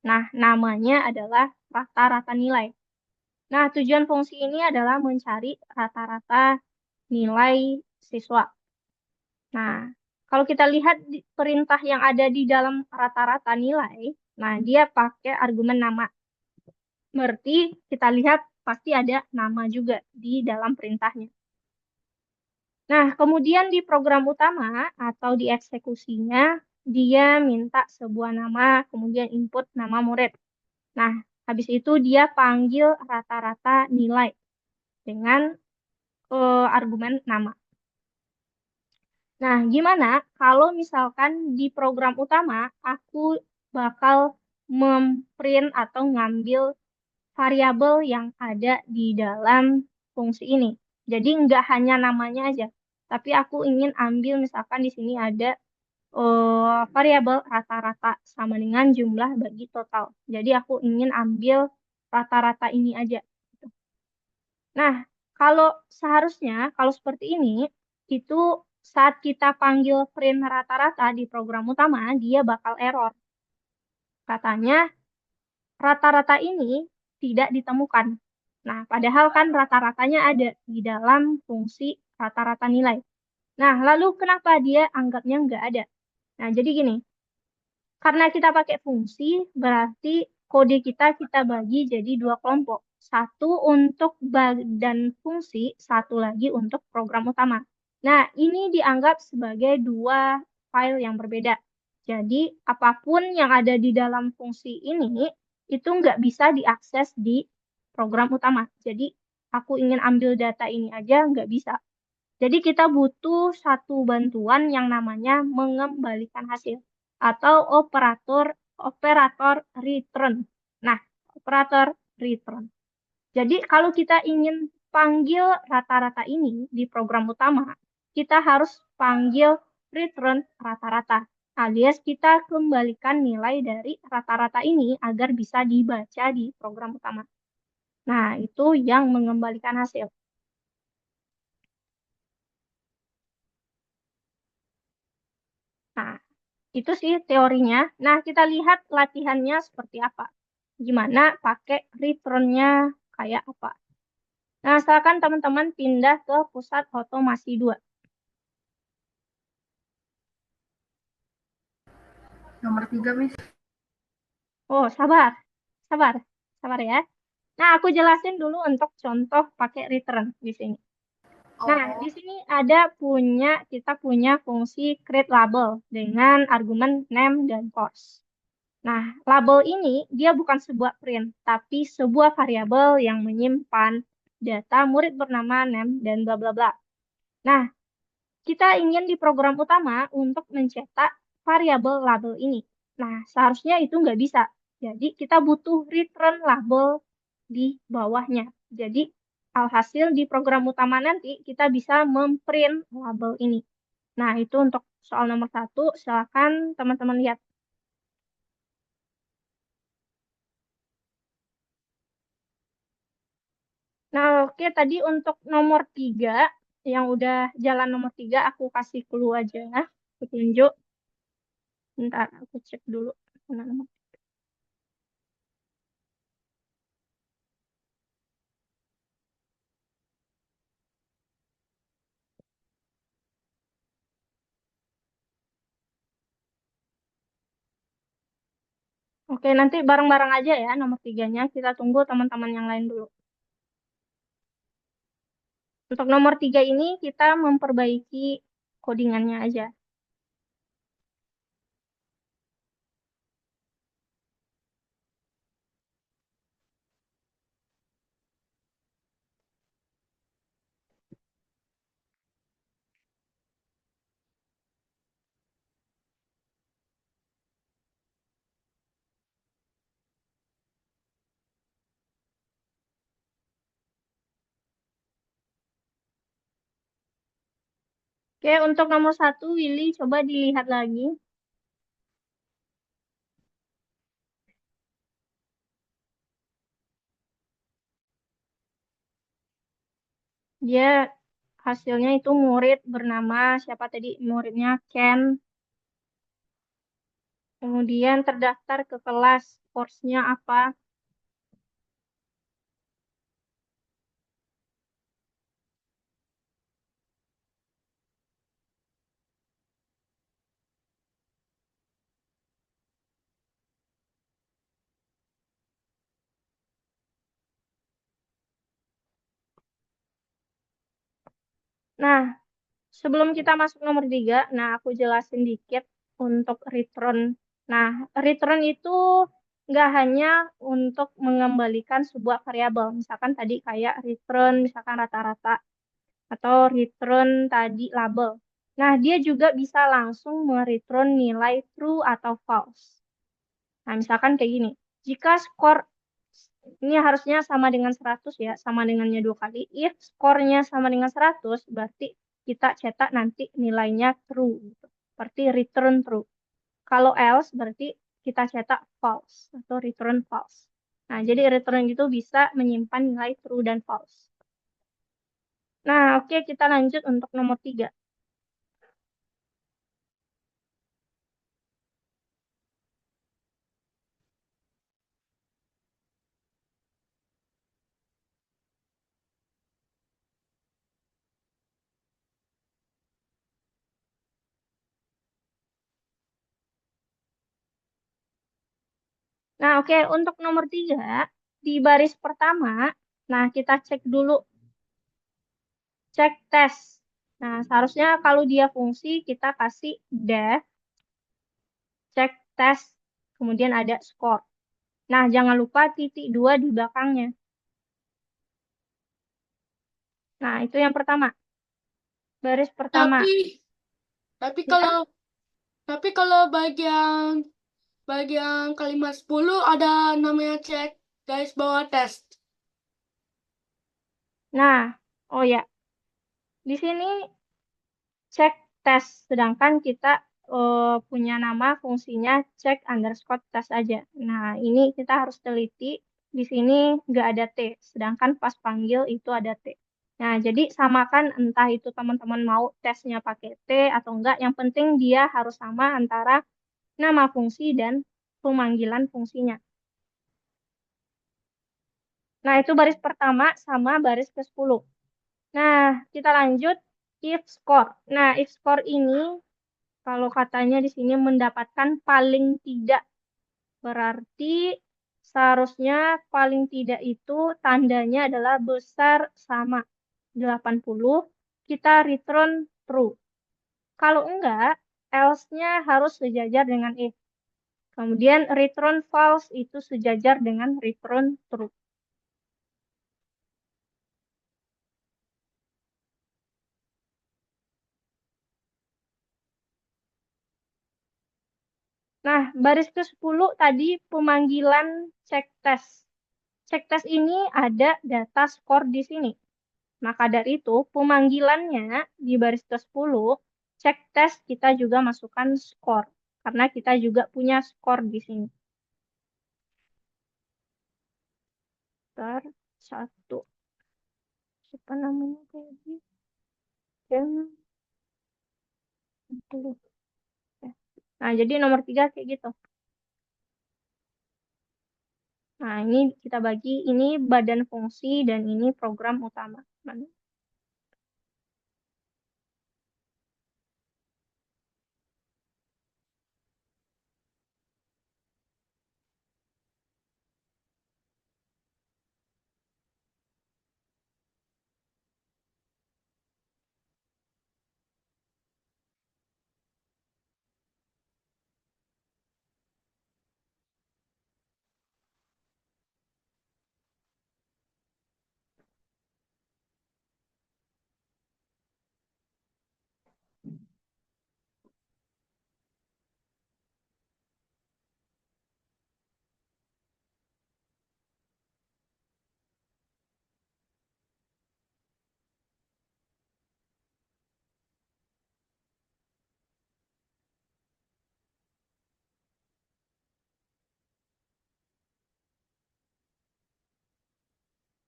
Nah, namanya adalah rata-rata nilai. Nah, tujuan fungsi ini adalah mencari rata-rata nilai siswa. Nah, kalau kita lihat perintah yang ada di dalam rata-rata nilai, nah dia pakai argumen nama. Berarti kita lihat pasti ada nama juga di dalam perintahnya. Nah, kemudian di program utama atau di eksekusinya, dia minta sebuah nama, kemudian input nama murid. Nah, habis itu dia panggil rata-rata nilai dengan argumen nama. Nah, gimana kalau misalkan di program utama aku bakal memprint atau ngambil variabel yang ada di dalam fungsi ini. Jadi nggak hanya namanya aja, tapi aku ingin ambil misalkan di sini ada variabel rata-rata sama dengan jumlah bagi total. Jadi aku ingin ambil rata-rata ini aja. Nah, kalau seharusnya, kalau seperti ini, itu saat kita panggil print rata-rata di program utama, dia bakal error. Katanya, rata-rata ini tidak ditemukan. Nah, padahal kan rata-ratanya ada di dalam fungsi rata-rata nilai. Nah, lalu kenapa dia anggapnya nggak ada? Nah, jadi gini, karena kita pakai fungsi, berarti kode kita bagi jadi dua kelompok. Satu untuk badan fungsi, satu lagi untuk program utama. Nah, ini dianggap sebagai dua file yang berbeda. Jadi, apapun yang ada di dalam fungsi ini, itu nggak bisa diakses di program utama. Jadi, aku ingin ambil data ini aja, nggak bisa. Jadi, kita butuh satu bantuan yang namanya mengembalikan hasil atau operator return. Nah, operator return. Jadi kalau kita ingin panggil rata-rata ini di program utama, kita harus panggil return rata-rata. Alias kita kembalikan nilai dari rata-rata ini agar bisa dibaca di program utama. Nah, itu yang mengembalikan hasil. Nah, itu sih teorinya. Nah, kita lihat latihannya seperti apa. Gimana pakai return-nya kayak apa. Nah, misalkan teman-teman pindah ke pusat otomasi 2. Nomor 3, Miss. Oh, sabar. Sabar. Sabar ya. Nah, aku jelasin dulu untuk contoh pakai return di sini. Nah, di sini kita punya fungsi create label dengan argumen name dan course. Nah, label ini dia bukan sebuah print, tapi sebuah variabel yang menyimpan data murid bernama name dan bla bla bla. Nah, kita ingin di program utama untuk mencetak variabel label ini. Nah, seharusnya itu nggak bisa. Jadi, kita butuh return label di bawahnya. Jadi, alhasil di program utama nanti kita bisa memprint label ini. Nah, itu untuk soal nomor 1. Silakan teman-teman lihat. Nah, oke, tadi untuk nomor 3, yang udah jalan nomor 3, aku kasih clue aja, petunjuk. Bentar, aku cek dulu. Mana nomor. Oke, nanti bareng-bareng aja ya nomor 3-nya. Kita tunggu teman-teman yang lain dulu. Untuk nomor 3 ini kita memperbaiki codingannya aja. Oke, untuk nomor 1, Willy, coba dilihat lagi. Dia hasilnya itu murid bernama siapa tadi? Muridnya Ken. Kemudian terdaftar ke kelas, course-nya apa? Nah, sebelum kita masuk nomor 3, nah aku jelasin dikit untuk return. Nah, return itu nggak hanya untuk mengembalikan sebuah variabel. Misalkan tadi kayak return, misalkan rata-rata, atau return tadi label. Nah, dia juga bisa langsung mereturn nilai true atau false. Nah, misalkan kayak gini. Jika skor ini harusnya sama dengan 100 ya, sama dengannya 2 kali. If skornya sama dengan 100, berarti kita cetak nanti nilainya true, gitu. Berarti return true. Kalau else, berarti kita cetak false atau return false. Nah, jadi return itu bisa menyimpan nilai true dan false. Nah, oke, kita lanjut untuk nomor 3. Nah, oke, untuk nomor 3, di baris pertama, nah kita cek dulu, cek tes. Nah, seharusnya kalau dia fungsi, kita kasih def, cek tes, kemudian ada skor. Nah, jangan lupa titik 2 di belakangnya. Nah, itu yang pertama. Baris pertama. Tapi Ya, kalau bagian kalimat 10 ada namanya cek garis bawah tes. nah, oh ya, di sini cek tes, sedangkan kita punya nama fungsinya cek underscore tes aja. Nah, ini kita harus teliti, di sini nggak ada T, sedangkan pas panggil itu ada T. Nah, jadi samakan entah itu teman-teman mau tesnya pakai T atau enggak, yang penting dia harus sama antara nama fungsi dan pemanggilan fungsinya. Nah, itu baris pertama sama baris ke-10. Nah, kita lanjut if score. Nah, if score ini kalau katanya di sini mendapatkan paling tidak, berarti seharusnya paling tidak itu tandanya adalah besar sama 80, kita return true. Kalau enggak, else-nya harus sejajar dengan if. Kemudian return false itu sejajar dengan return true. Nah, baris ke-10 tadi pemanggilan cek tes. Cek tes ini ada data skor di sini. Maka dari itu, pemanggilannya di baris ke-10, cek tes kita juga masukkan skor. Karena kita juga punya skor di sini. Bentar, satu. Siapa namanya tadi? Dan dulu. Nah, jadi nomor 3 kayak gitu. Nah, ini kita bagi, ini badan fungsi dan ini program utama. Mana?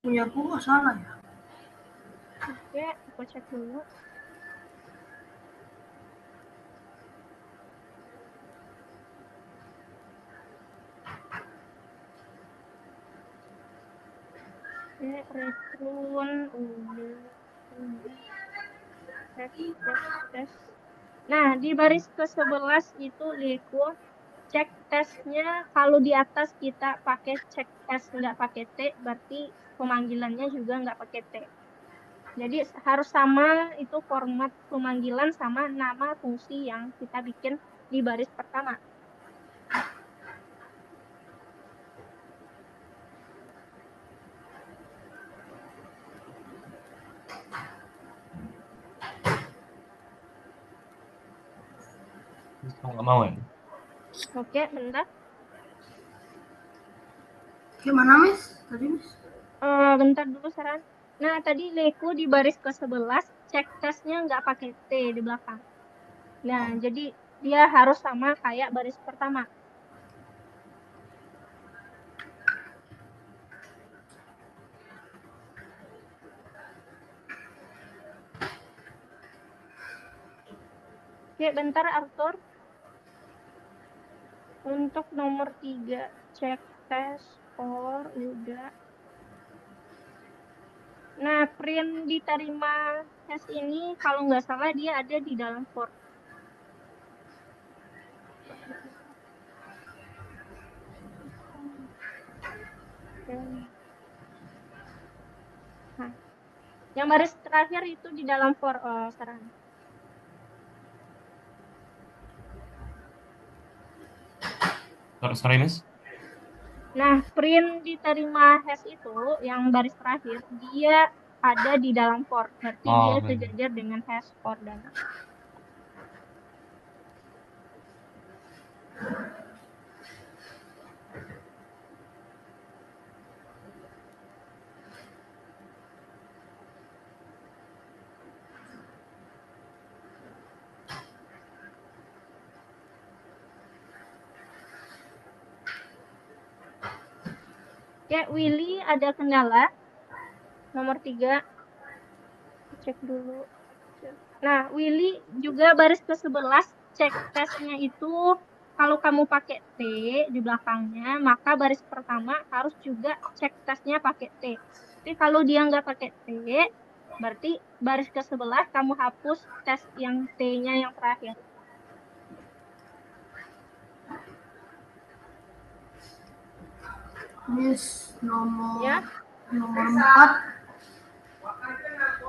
Punya aku kok salah ya? Oke, aku cek dulu. Oke, rekrun udah. Tes. Nah, di baris ke-11 itu Liku cek tesnya. Kalau di atas kita pakai cek tes nggak pakai T, berarti pemanggilannya juga nggak pakai T. Jadi harus sama itu format pemanggilan sama nama fungsi yang kita bikin di baris pertama. Kamu nggak mau ya? Oke, bentar. Gimana, Miss? Tadi, Miss? Bentar dulu, Saran. Nah, tadi Leku di baris ke-11 cek tesnya nggak pakai T di belakang. Nah, jadi dia harus sama kayak baris pertama. Oke, bentar Arthur. Untuk nomor 3, cek tes for udah. Nah, print diterima tes ini kalau nggak salah dia ada di dalam for. Nah, yang baris terakhir itu di dalam for, Saran. Sorry, Miss. Nah, print diterima hash itu yang baris terakhir, dia ada di dalam for. Berarti dia Oh, sejajar dengan hash for dana. Oke, Willy ada kendala. Nomor 3, cek dulu. Nah, Willy juga baris ke-11 cek tesnya itu kalau kamu pakai T di belakangnya, maka baris pertama harus juga cek tesnya pakai T. Tapi kalau dia nggak pakai T, berarti baris ke-11 kamu hapus tes yang T-nya yang terakhir. Miss, nomor Ya, nomor 4.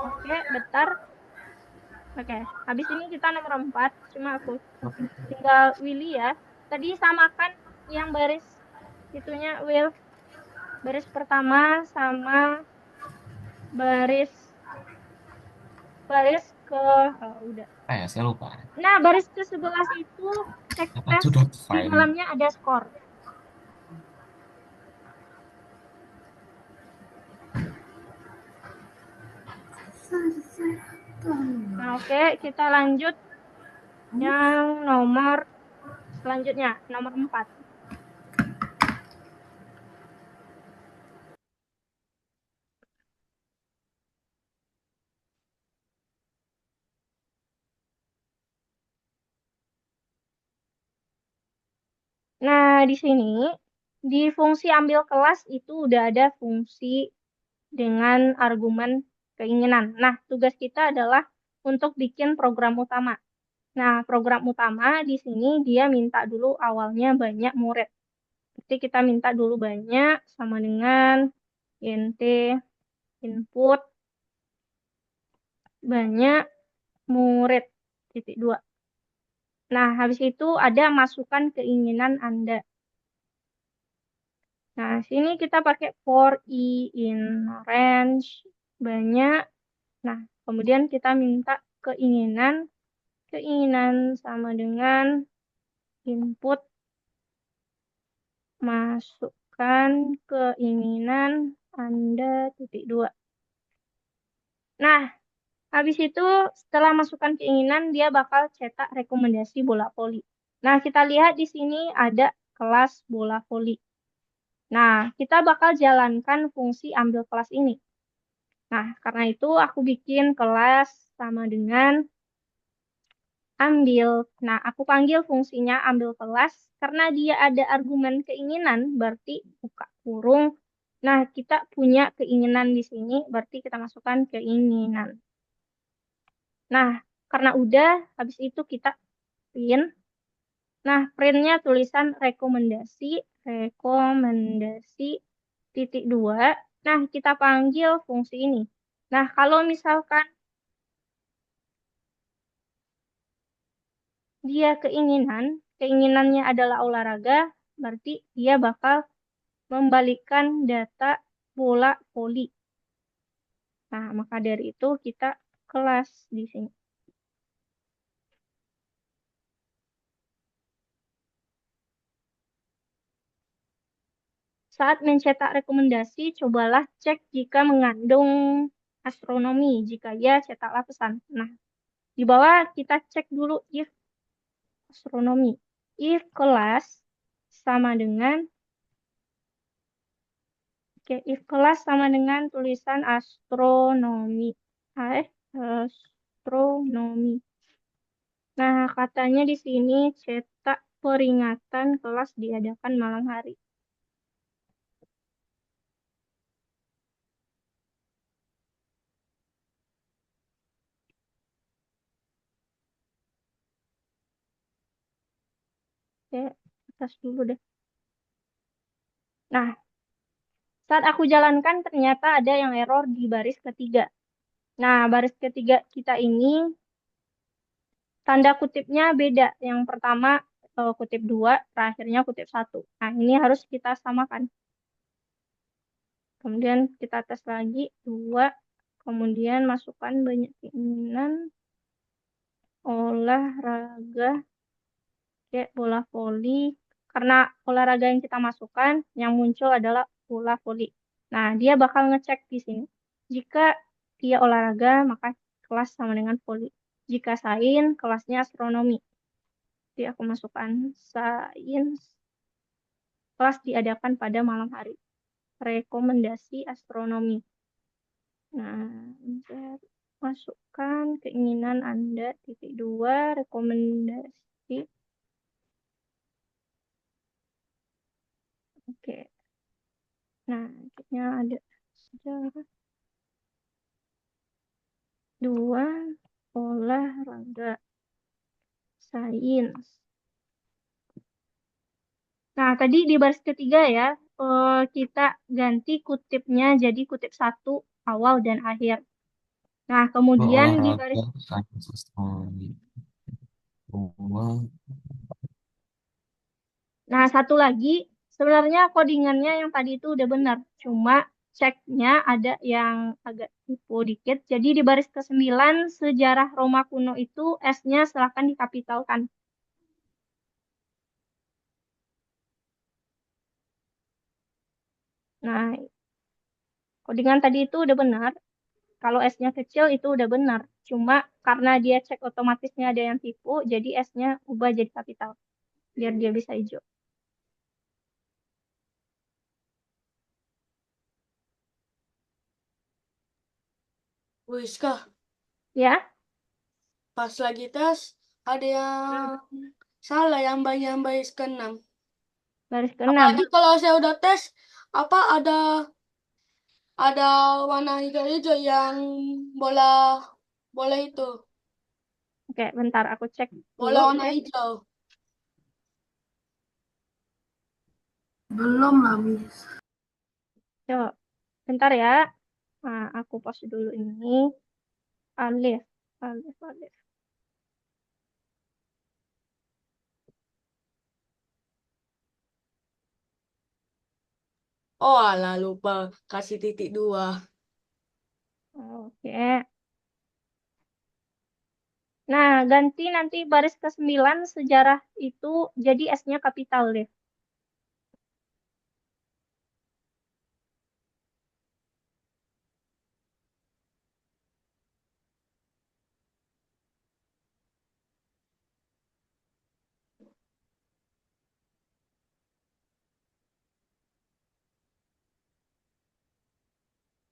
oke, bentar. Oke, habis ini kita nomor 4, cuma aku tinggal Willy ya. Tadi samakan yang baris itunya, Will. Baris pertama sama baris ke udah. saya lupa. Nah, baris ke-11 itu cek Apa tes tuh dot di file? dalamnya ada skor. Nah, oke, kita lanjut yang nomor selanjutnya, nomor 4. Nah, di sini di fungsi ambil kelas itu udah ada fungsi dengan argumen keinginan. Nah, tugas kita adalah untuk bikin program utama. Nah, program utama di sini dia minta dulu awalnya banyak murid. Jadi kita minta dulu banyak sama dengan int input banyak murid titik 2. Nah, habis itu ada masukan keinginan Anda. Nah, sini kita pakai for i in range banyak. Nah, kemudian kita minta keinginan sama dengan input masukkan keinginan Anda titik 2. Nah, habis itu setelah masukkan keinginan dia bakal cetak rekomendasi bola voli. Nah, kita lihat di sini ada kelas bola voli. Nah, kita bakal jalankan fungsi ambil kelas ini. Nah, karena itu aku bikin kelas sama dengan ambil. Nah, aku panggil fungsinya ambil kelas karena dia ada argumen keinginan, berarti buka kurung. Nah, kita punya keinginan di sini, berarti kita masukkan keinginan. Nah, karena udah, habis itu kita print. Nah, printnya tulisan rekomendasi titik dua. Nah, kita panggil fungsi ini. Nah, kalau misalkan dia keinginannya adalah olahraga, berarti dia bakal membalikkan data bola voli. Nah, maka dari itu kita kelas di sini. Saat mencetak rekomendasi, cobalah cek jika mengandung astronomi. Jika ya, cetaklah pesan. Nah, di bawah kita cek dulu if astronomi. If kelas sama dengan if kelas sama dengan tulisan astronomi. Astronomi. Nah, katanya di sini cetak peringatan kelas diadakan malam hari. Oke, atas dulu deh. Nah, saat aku jalankan ternyata ada yang error di baris ketiga. Nah, baris ketiga kita ini tanda kutipnya beda. Yang pertama kutip 2, terakhirnya kutip 1. Nah, ini harus kita samakan. Kemudian kita tes lagi 2, kemudian masukkan banyak keinginan, olahraga, kayak bola voli. Karena olahraga yang kita masukkan, yang muncul adalah bola voli. Nah, dia bakal ngecek di sini. Jika dia olahraga, maka kelas sama dengan voli. Jika sains, kelasnya astronomi. Jadi aku masukkan sains, kelas diadakan pada malam hari. Rekomendasi astronomi. Nah, masukkan keinginan Anda, titik 2, rekomendasi. Oke. Nah, akhirnya ada sejarah. 2, olahraga, sains. Nah, tadi di baris ketiga ya, kita ganti kutipnya jadi kutip 1, awal dan akhir. Nah, kemudian di baris, Olahraga, sains, astronomi. nah satu lagi, sebenarnya codingannya yang tadi itu udah benar, cuma ceknya ada yang agak tipu dikit. Jadi di baris ke-9, sejarah Roma kuno itu S-nya silahkan dikapitalkan. Nah, codingan tadi itu udah benar. Kalau S-nya kecil itu udah benar. Cuma karena dia cek otomatisnya ada yang tipu, jadi S-nya ubah jadi kapital. Biar dia bisa hijau. Wiska, Ya? pas lagi tes ada yang salah yang baris ke-6. Baris ke-6. Apalagi kalau saya udah tes, apa ada warna hijau-hijau yang bola bola itu, Oke, bentar aku cek bola dulu warna ya. hijau. Belum lah, Miss. Coba, bentar ya. Nah, aku pause dulu ini. Alif, alif, alif. Oh, alah lupa kasih titik 2. Oke. Nah, ganti nanti baris ke-9 sejarah itu jadi S-nya kapital deh.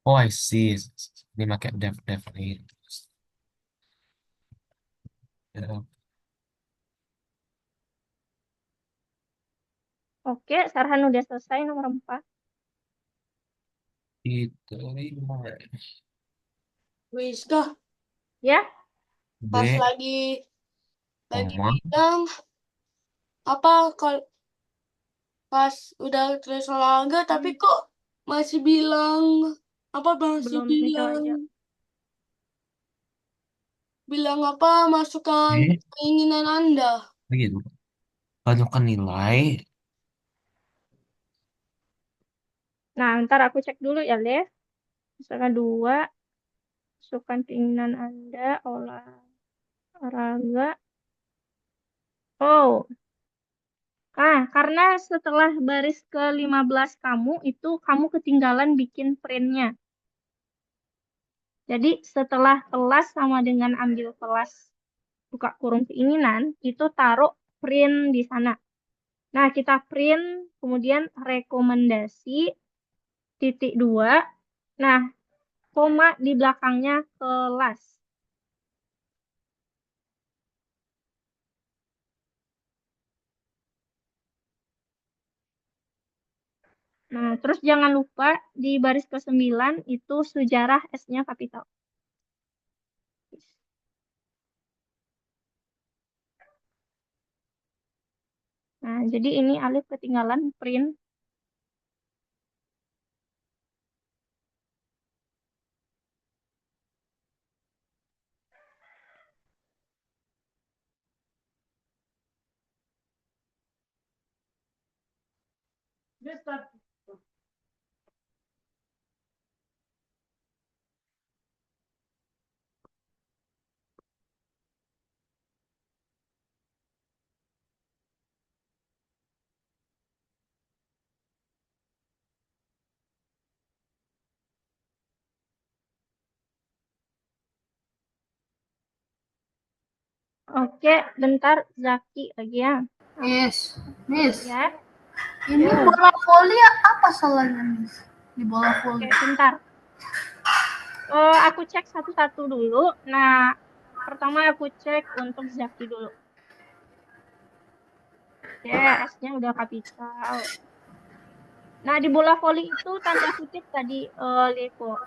Oh, I see. Ini pakai dev nih. Ya, Oke, Sarhan udah selesai nomor 4. diterima. Wis kah? Ya, Pas B, lagi koma. bilang apa kalau pas udah tulis olahraga tapi kok masih bilang apa masih belum itu aja. bilang apa masukkan B, keinginan Anda. begitu. Tanyakan nilai. Nah, ntar aku cek dulu ya, Le. Misalkan 2, masukkan keinginan Anda, olahraga. Oh, karena setelah baris ke-15 kamu, itu kamu ketinggalan bikin printnya. Jadi setelah kelas sama dengan ambil kelas buka kurung keinginan, itu taruh print di sana. Nah, kita print, kemudian rekomendasi, titik 2. Nah, koma di belakangnya kelas. Nah, terus jangan lupa di baris ke-9 itu sejarah S-nya kapital. Nah, jadi ini Alif ketinggalan print. Oke, bentar Zaki lagi ya. Miss, Miss, Ya, ini bola voli apa salahnya, Miss? Di bola oke, voli. bentar. Aku cek satu-satu dulu. Nah, pertama aku cek untuk Zaki dulu. Oke, S-nya udah kapital. Nah, di bola voli itu tanda kutip tadi Lepo.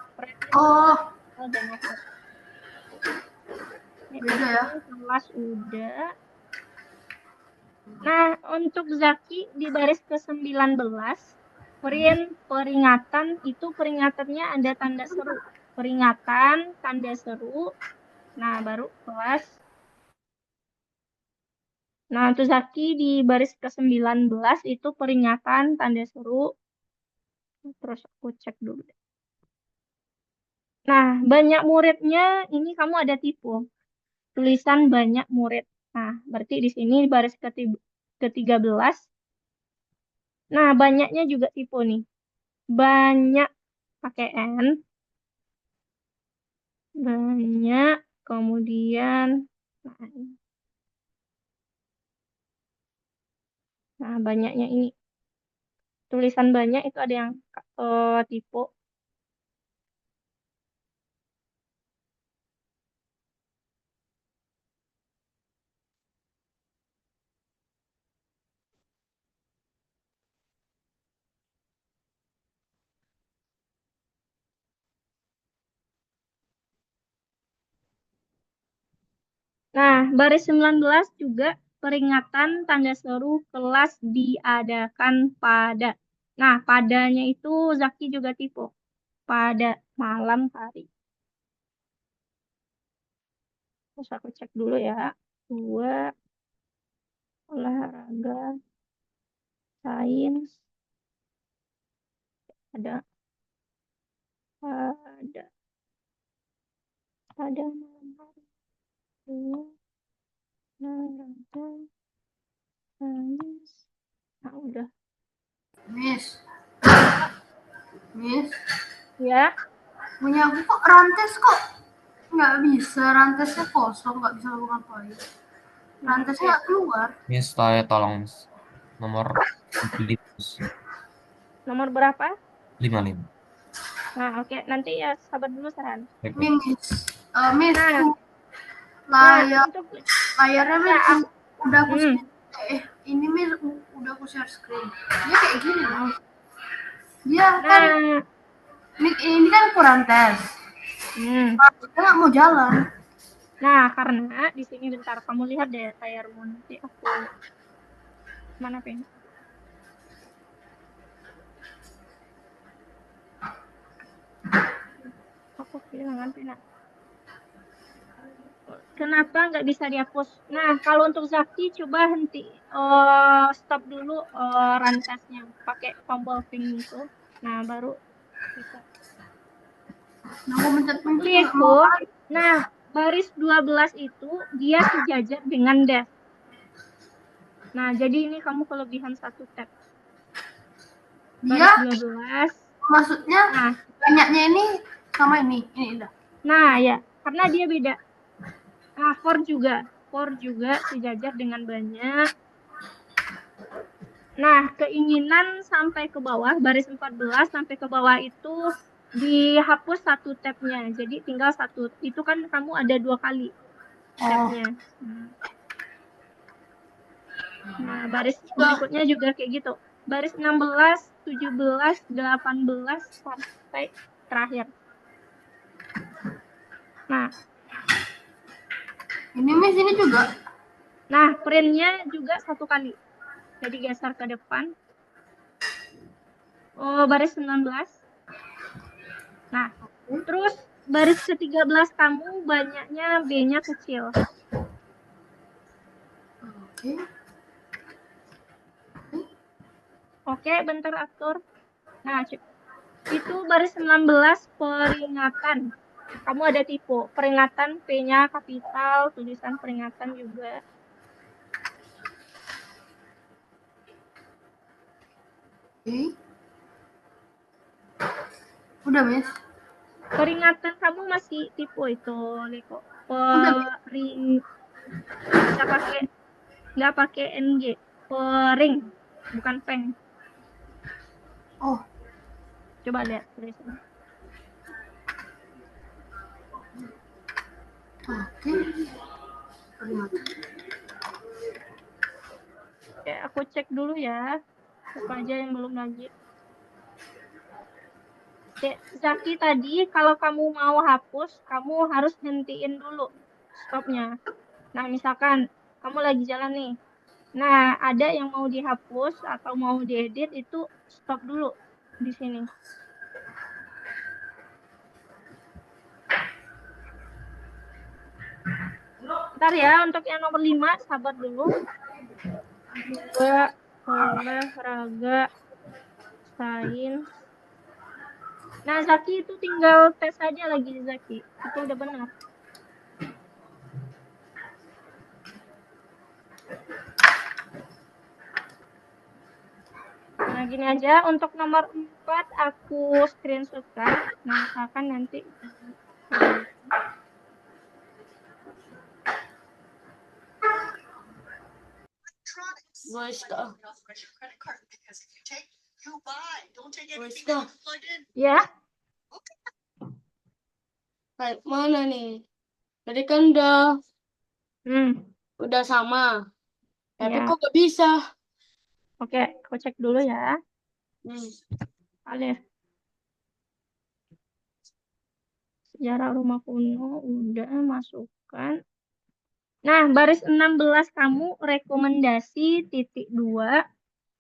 Oh, Dan over. beda ya. Kelas udah. Nah, untuk Zaki di baris ke-19, print peringatan itu peringatannya ada tanda seru. Peringatan, tanda seru. Nah, baru kelas. Nah, untuk Zaki di baris ke-19 itu peringatan, tanda seru. Terus aku cek dulu. Nah, banyak muridnya ini kamu ada tipe. Tulisan banyak murid. Nah, berarti di sini baris ke-13. Nah, banyaknya juga tipe nih. Banyak pakai N. Banyak. Kemudian, nah banyaknya ini. Tulisan banyak itu ada yang tipe. Nah, baris 19 juga peringatan tanda seru kelas diadakan pada. Nah, padanya itu Zaki juga tipe. Pada malam hari. Terus aku cek dulu ya. 2, olahraga, sains, ada, ada, malam hari. 2, olahraga, sains. Nah, udah. Miss. Miss, Ya, punya aku kok rantes kok nggak bisa, rantesnya kosong, nggak bisa ngapain. Rantesnya nggak keluar. Miss, saya tolong nomor 55. nomor berapa? 55. Nah, oke. Nanti ya sabar dulu, Saran. Ini Miss. Miss, Nah, layar untuk layarnya Miss Nah, udah aku hmm. ini Miss udah aku share screen. Dia kayak gini loh. Dia kan Nah, ini kan kurang tes. Dia nggak mau jalan. nah, karena di sini bentar kamu lihat deh layarmu, nanti aku mana Pin? Aku kehilangan Pina. Kenapa nggak bisa dihapus? Nah, kalau untuk Zaki coba stop dulu run testnya pakai tombol ping itu. Nah, baru bisa. Nah, mau mencet-mencet nggak Lihatku. mau. Nah, baris 12 itu dia sejajar dengan dash. Nah, jadi ini kamu kelebihan satu tab. Baris Dia 12. maksudnya Nah, banyaknya ini sama ini udah. Nah, ya, karena dia beda. Nah, for juga sejajar dengan banyak. Nah, keinginan sampai ke bawah, baris 14 sampai ke bawah itu dihapus satu tabnya. Jadi tinggal satu. Itu kan kamu ada 2 kali tabnya. Nah, baris berikutnya juga kayak gitu. Baris 16, 17, 18 sampai terakhir. Nah, ini Miss ini juga. Nah, printnya juga satu kali. Jadi geser ke depan. Oh, baris 19. Nah, terus baris ke-13 kamu banyaknya B-nya kecil. Oke. Oke, bentar atur. Nah, itu baris 19 peringatan. Kamu ada tipe peringatan P-nya kapital, tulisan peringatan juga. Oke. Udah, Miss. Peringatan kamu masih tipe itu, Leko. Nggak pakai NG. Pering, bukan peng. Oh. Coba lihat tulisannya. Oke. Oke, aku cek dulu ya. Siapa aja yang belum lagi. Oke, Zaki tadi kalau kamu mau hapus, kamu harus hentiin dulu stopnya. Nah, misalkan kamu lagi jalan nih. Nah, ada yang mau dihapus atau mau diedit itu stop dulu di sini. Ntar ya, untuk yang nomor 5, sabar dulu. 2, olahraga, sains. Nah, Zaki itu tinggal tes aja lagi, Zaki. Itu udah benar. Nah, gini aja. Untuk nomor 4, aku screenshotkan. Nah, akan nanti. Ya. Kayak mana nih? Tadi kan udah sama. Tapi Ya. kok gak bisa? Oke, aku cek dulu ya. Alif. Sejarah rumah kuno udah masukkan. Nah, baris 16 kamu rekomendasi titik 2.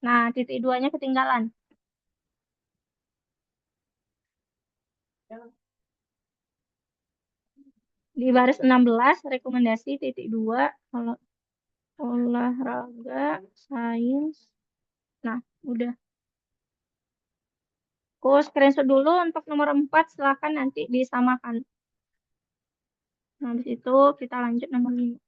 Nah, titik 2-nya ketinggalan. Di baris 16 rekomendasi titik 2 kalau olahraga, sains. Nah, udah. Aku screenshot dulu untuk nomor 4, silahkan nanti disamakan. Nah, habis itu kita lanjut nomor 5.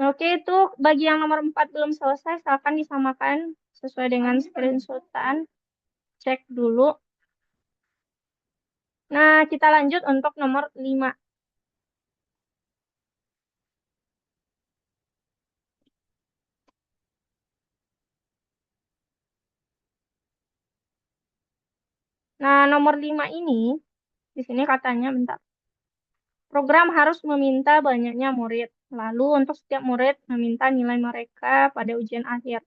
Oke, itu bagi yang nomor 4 belum selesai, silakan disamakan sesuai dengan screenshotan. Cek dulu. Nah, kita lanjut untuk nomor 5. Nah, nomor 5 ini, di sini katanya, bentar. Program harus meminta banyaknya murid. Lalu untuk setiap murid meminta nilai mereka pada ujian akhir.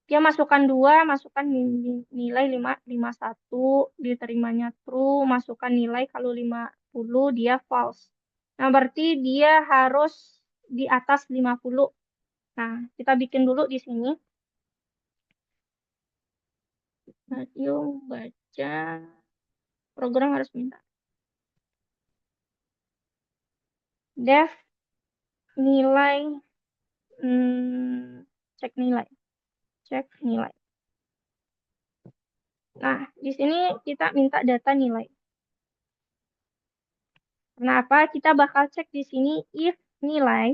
Dia masukkan 2, masukkan nilai 51, diterimanya true, masukkan nilai kalau 50, dia false. Nah, berarti dia harus di atas 50. Nah, kita bikin dulu di sini. Yuk, baca. Program harus minta. Def nilai, cek nilai. Cek nilai. Nah, di sini kita minta data nilai. Kenapa? Kita bakal cek di sini if nilai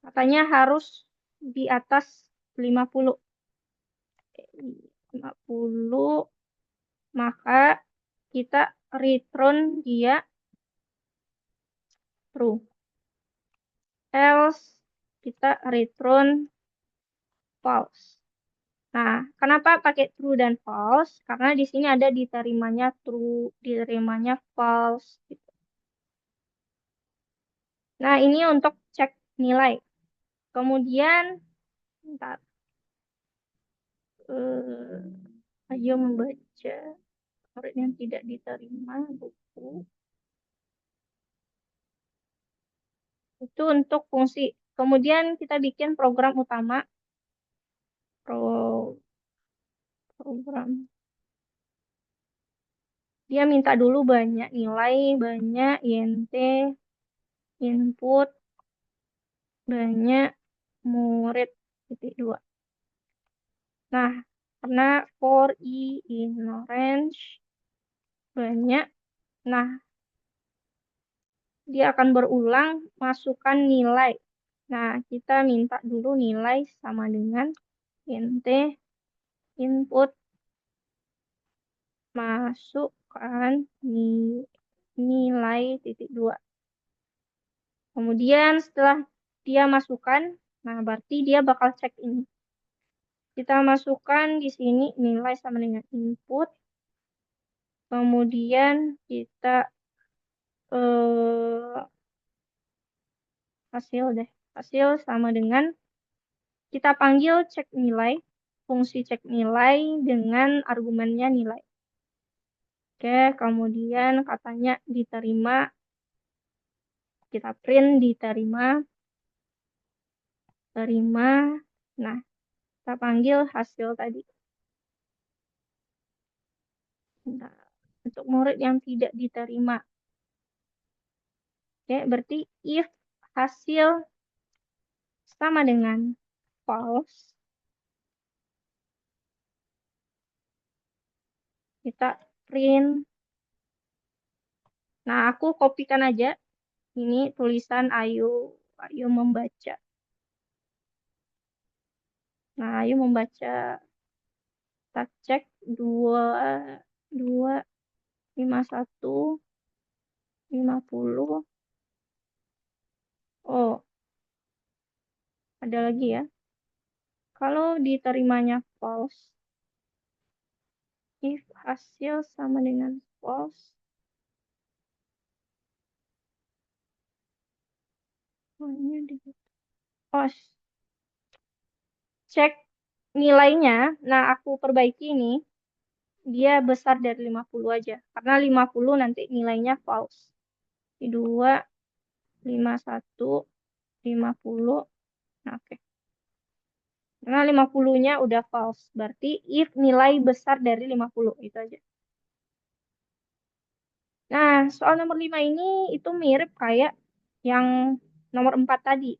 katanya harus di atas 50. 50, maka kita return dia true. Else kita return false. Nah, kenapa pakai true dan false? Karena di sini ada diterimanya true, diterimanya false gitu. Nah, ini untuk cek nilai. Kemudian, bentar. Ayo membaca murid yang tidak diterima buku. Itu untuk fungsi. Kemudian kita bikin program utama. Program. Dia minta dulu banyak nilai, banyak INT, input, banyak murid, titik 2. Nah, karena for i in orange, banyak. Nah, dia akan berulang, masukkan nilai. Nah, kita minta dulu nilai sama dengan int input, masukkan nilai titik 2. Kemudian setelah dia masukkan, nah berarti dia bakal cek ini. Kita masukkan di sini nilai sama dengan input. Kemudian kita hasil sama dengan kita panggil cek nilai, fungsi cek nilai dengan argumennya nilai. Oke, kemudian katanya diterima, kita print diterima, terima. Nah, kita panggil hasil tadi. Nah, untuk murid yang tidak diterima. Oke, berarti if hasil sama dengan false, kita print. Nah, aku kopikan aja. Ini tulisan ayo membaca. Nah, ayo membaca. Kita cek 2, 51, 50. Oh, ada lagi ya. Kalau diterimanya false, if hasil sama dengan false, cek nilainya. Nah, aku perbaiki ini. Dia besar dari 50 aja. Karena 50 nanti nilainya false. 2, 51, 50. Nah, oke. Karena 50-nya udah false. Berarti if nilai besar dari 50. Itu aja. Nah, soal nomor 5 ini itu mirip kayak yang nomor 4 tadi.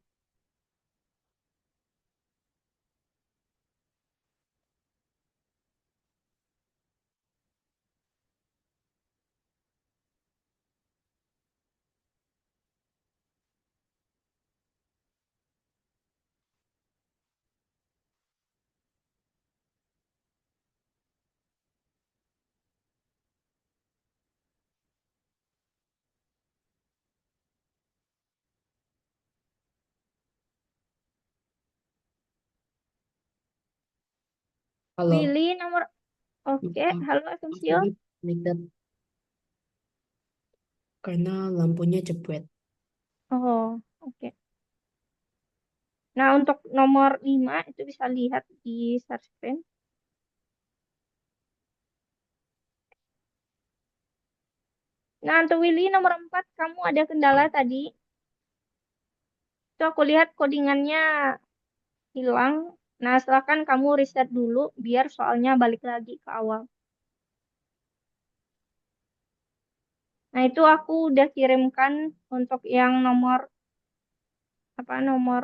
Halo. Willy nomor... Oke, halo Asensio. Jadi connected karena lampunya jebret. Oh, oke. Nah, untuk nomor 5 itu bisa lihat di share screen. Nah, untuk Willy nomor 4, kamu ada kendala tadi. Itu aku lihat codingannya hilang. Nah, silakan kamu reset dulu biar soalnya balik lagi ke awal. Nah, itu aku udah kirimkan untuk yang nomor nomor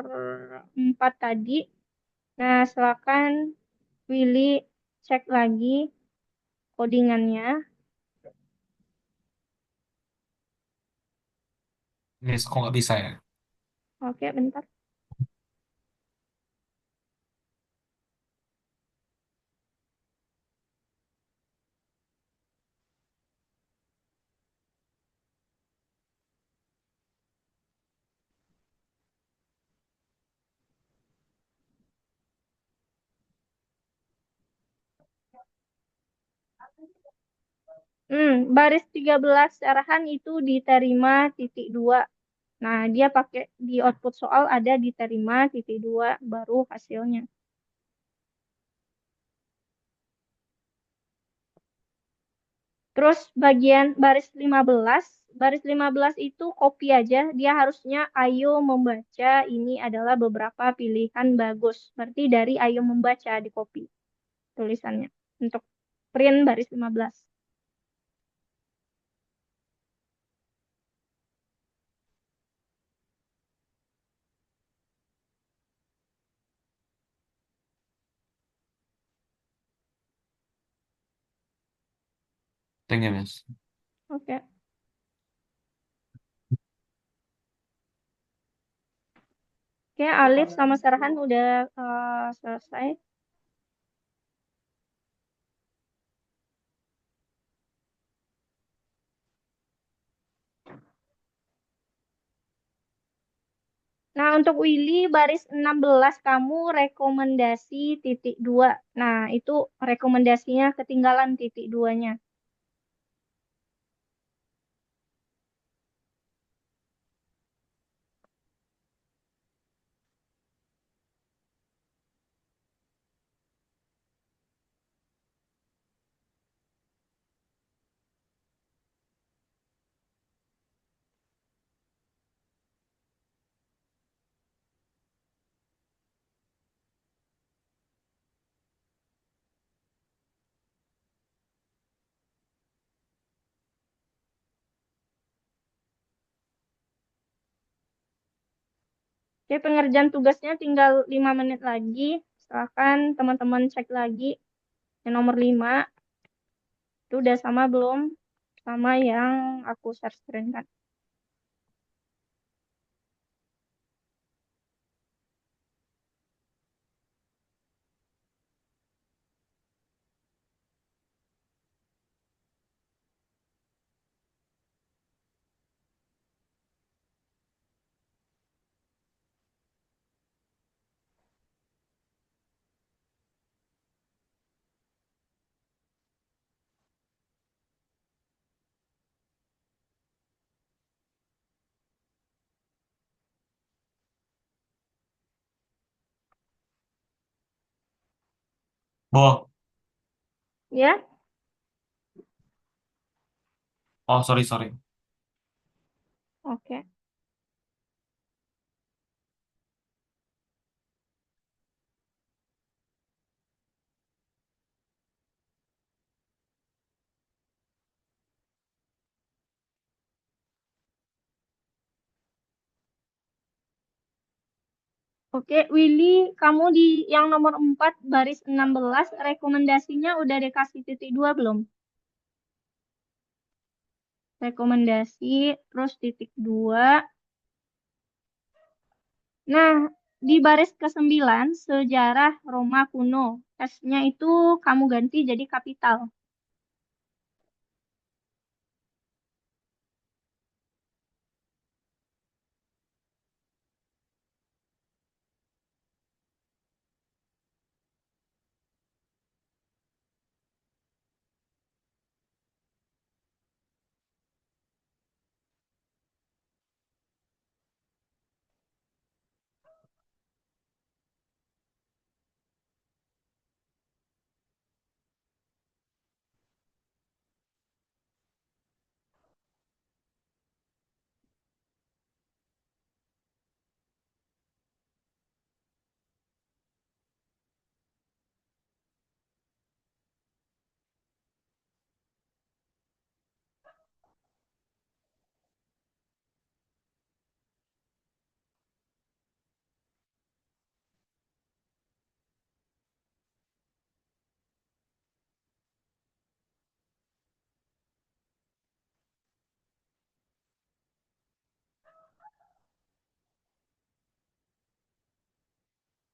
4 tadi. Nah, silakan Willy cek lagi codingannya. Miss, kok nggak bisa ya? Oke, bentar. Baris 13 arahan itu diterima titik 2. Nah, dia pakai di output soal ada diterima titik 2 baru hasilnya. Terus bagian baris 15 itu copy aja. Dia harusnya ayo membaca ini adalah beberapa pilihan bagus. Berarti dari ayo membaca di copy tulisannya untuk print baris 15. Thank you, Miss. Oke. Oke, Alif sama Serhan udah selesai. Nah, untuk Willy baris 16 kamu rekomendasi titik 2. Nah, itu rekomendasinya ketinggalan titik 2-nya. Oke, pengerjaan tugasnya tinggal 5 menit lagi. Silakan teman-teman cek lagi yang nomor 5. Itu udah sama belum? Sama yang aku share screen kan. Boh. Ya? Oh, sorry, sorry. Oke. Oke, Willy, kamu di yang nomor 4 baris 16 rekomendasinya udah dikasih titik 2 belum? Rekomendasi, terus titik 2. Nah, di baris ke-9 sejarah Roma kuno. S-nya itu kamu ganti jadi kapital.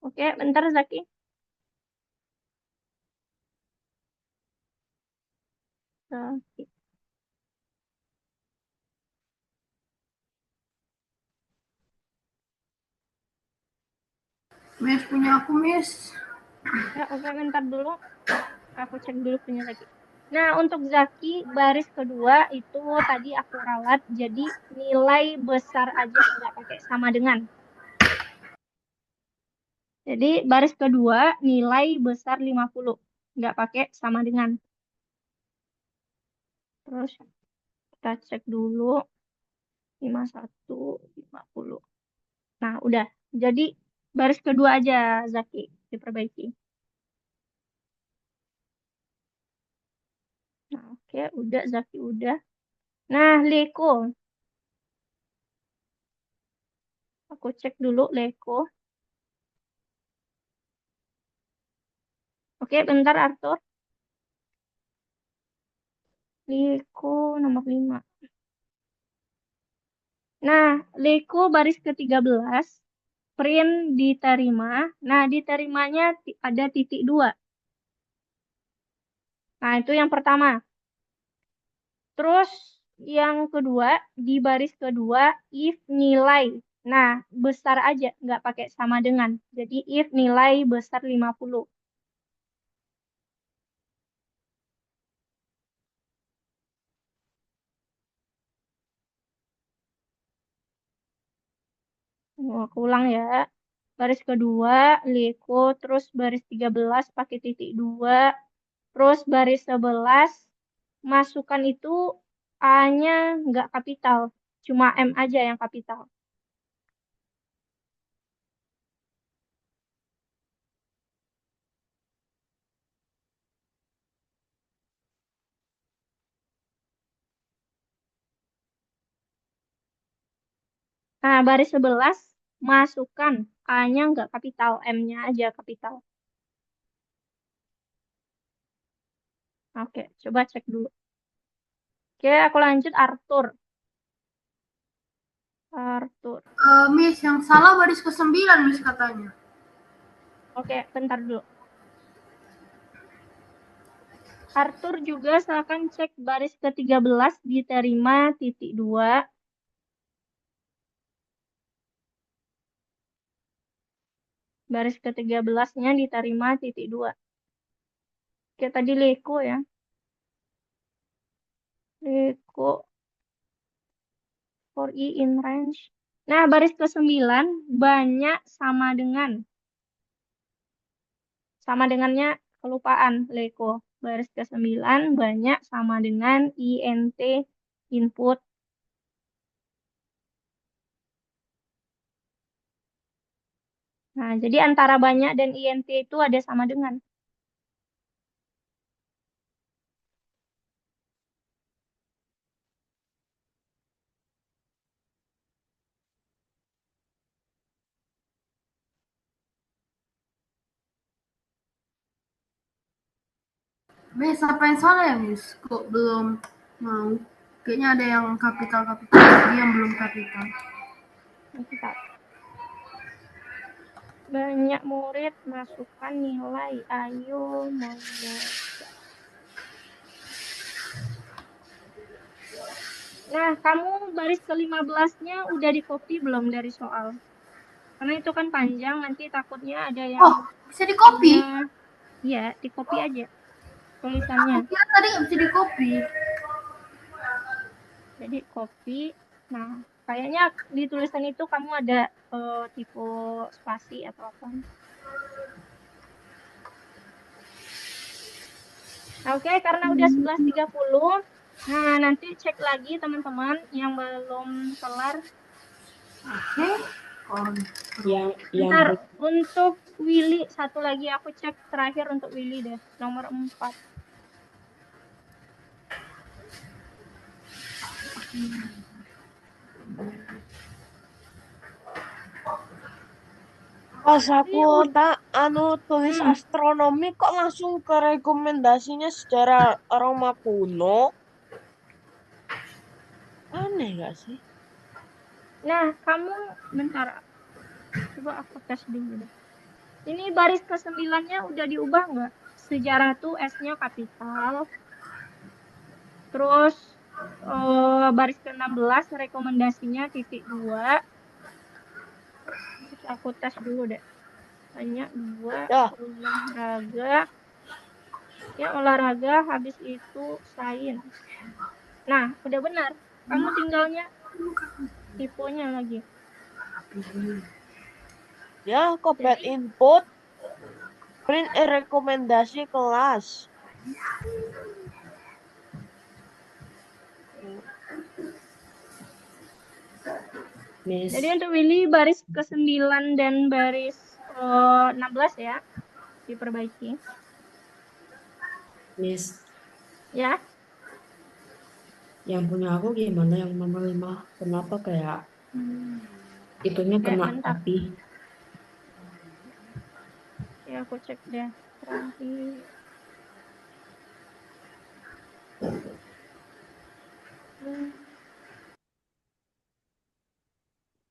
Oke, bentar Zaki. Zaki. Miss punya aku, Miss. Ya, oke, bentar dulu. Aku cek dulu punya Zaki. Nah, untuk Zaki, baris kedua itu tadi aku ralat, jadi nilai besar aja nggak pakai sama dengan. Jadi baris kedua nilai besar 50, nggak pakai sama dengan. Terus kita cek dulu 51, 50. Nah, udah. Jadi baris kedua aja Zaki diperbaiki. Nah, oke, udah Zaki udah. Nah, Leko. Aku cek dulu Leko. Oke, bentar Arthur. Leko nomor 5. Nah, Leko baris ke-13. Print diterima. Nah, diterimanya ada titik 2. Nah, itu yang pertama. Terus yang kedua, di baris kedua, if nilai. Nah, besar aja, nggak pakai sama dengan. Jadi, if nilai besar 50. Aku ulang ya. Baris kedua, Leko. Terus baris 13 pakai titik 2. Terus baris 11, masukkan itu A-nya nggak kapital. Cuma M aja yang kapital. Nah, baris 11, masukkan A-nya nggak kapital, M-nya aja kapital. Oke, coba cek dulu. Oke, aku lanjut Arthur. Arthur. Miss, yang salah baris ke-9, Miss katanya. Oke, bentar dulu. Arthur juga silakan cek baris ke-13 diterima titik 2. Baris ke-13-nya diterima titik 2. Oke, tadi Leko ya. Leko for E in range. Nah, baris ke-9 banyak sama dengan. Sama dengannya kelupaan Leko. Baris ke-9 banyak sama dengan INT input. Nah, jadi antara banyak dan INT itu ada sama dengan. Miss, apa yang salah ya, Miss? Kok belum mau? Kayaknya ada yang kapital-kapital, jadi yang belum kapital. Kita banyak murid masukkan nilai. Ayo membaca. Nah, kamu baris ke-15-nya udah di copy belum dari soal? Karena itu kan panjang, nanti takutnya ada yang Oh, bisa di copy? Iya, di copy aja tulisannya. Aku kira tadi nggak bisa di copy. Jadi copy. Nah, kayaknya di tulisan itu kamu ada tipe spasi atau apa. Nah, oke, karena udah 11.30. Nah, nanti cek lagi teman-teman yang belum kelar. Oke. Yang Bentar, untuk Willy satu lagi aku cek terakhir untuk Willy deh, nomor 4. Pas aku tulis astronomi kok langsung ke rekomendasinya sejarah Roma kuno. Aneh gak sih? Nah, kamu bentar. Coba aku tes dulu deh. Ini baris ke-9-nya udah diubah nggak? Sejarah tuh S-nya kapital. Terus baris ke-16 rekomendasinya titik 2. Terus aku tes dulu deh. Tanya 2 Ya, olahraga. Ya olahraga habis itu sains. Nah, udah benar. Kamu tinggalnya tiponya lagi. ya, copy input, print rekomendasi kelas. Miss, Jadi untuk Willy baris ke-9 dan baris 16 ya. Diperbaiki. Miss, Ya. yang punya aku gimana yang nomor 5? Kenapa kayak itunya Oke, kena bentar. api? Ya, aku cek deh. Terakhir.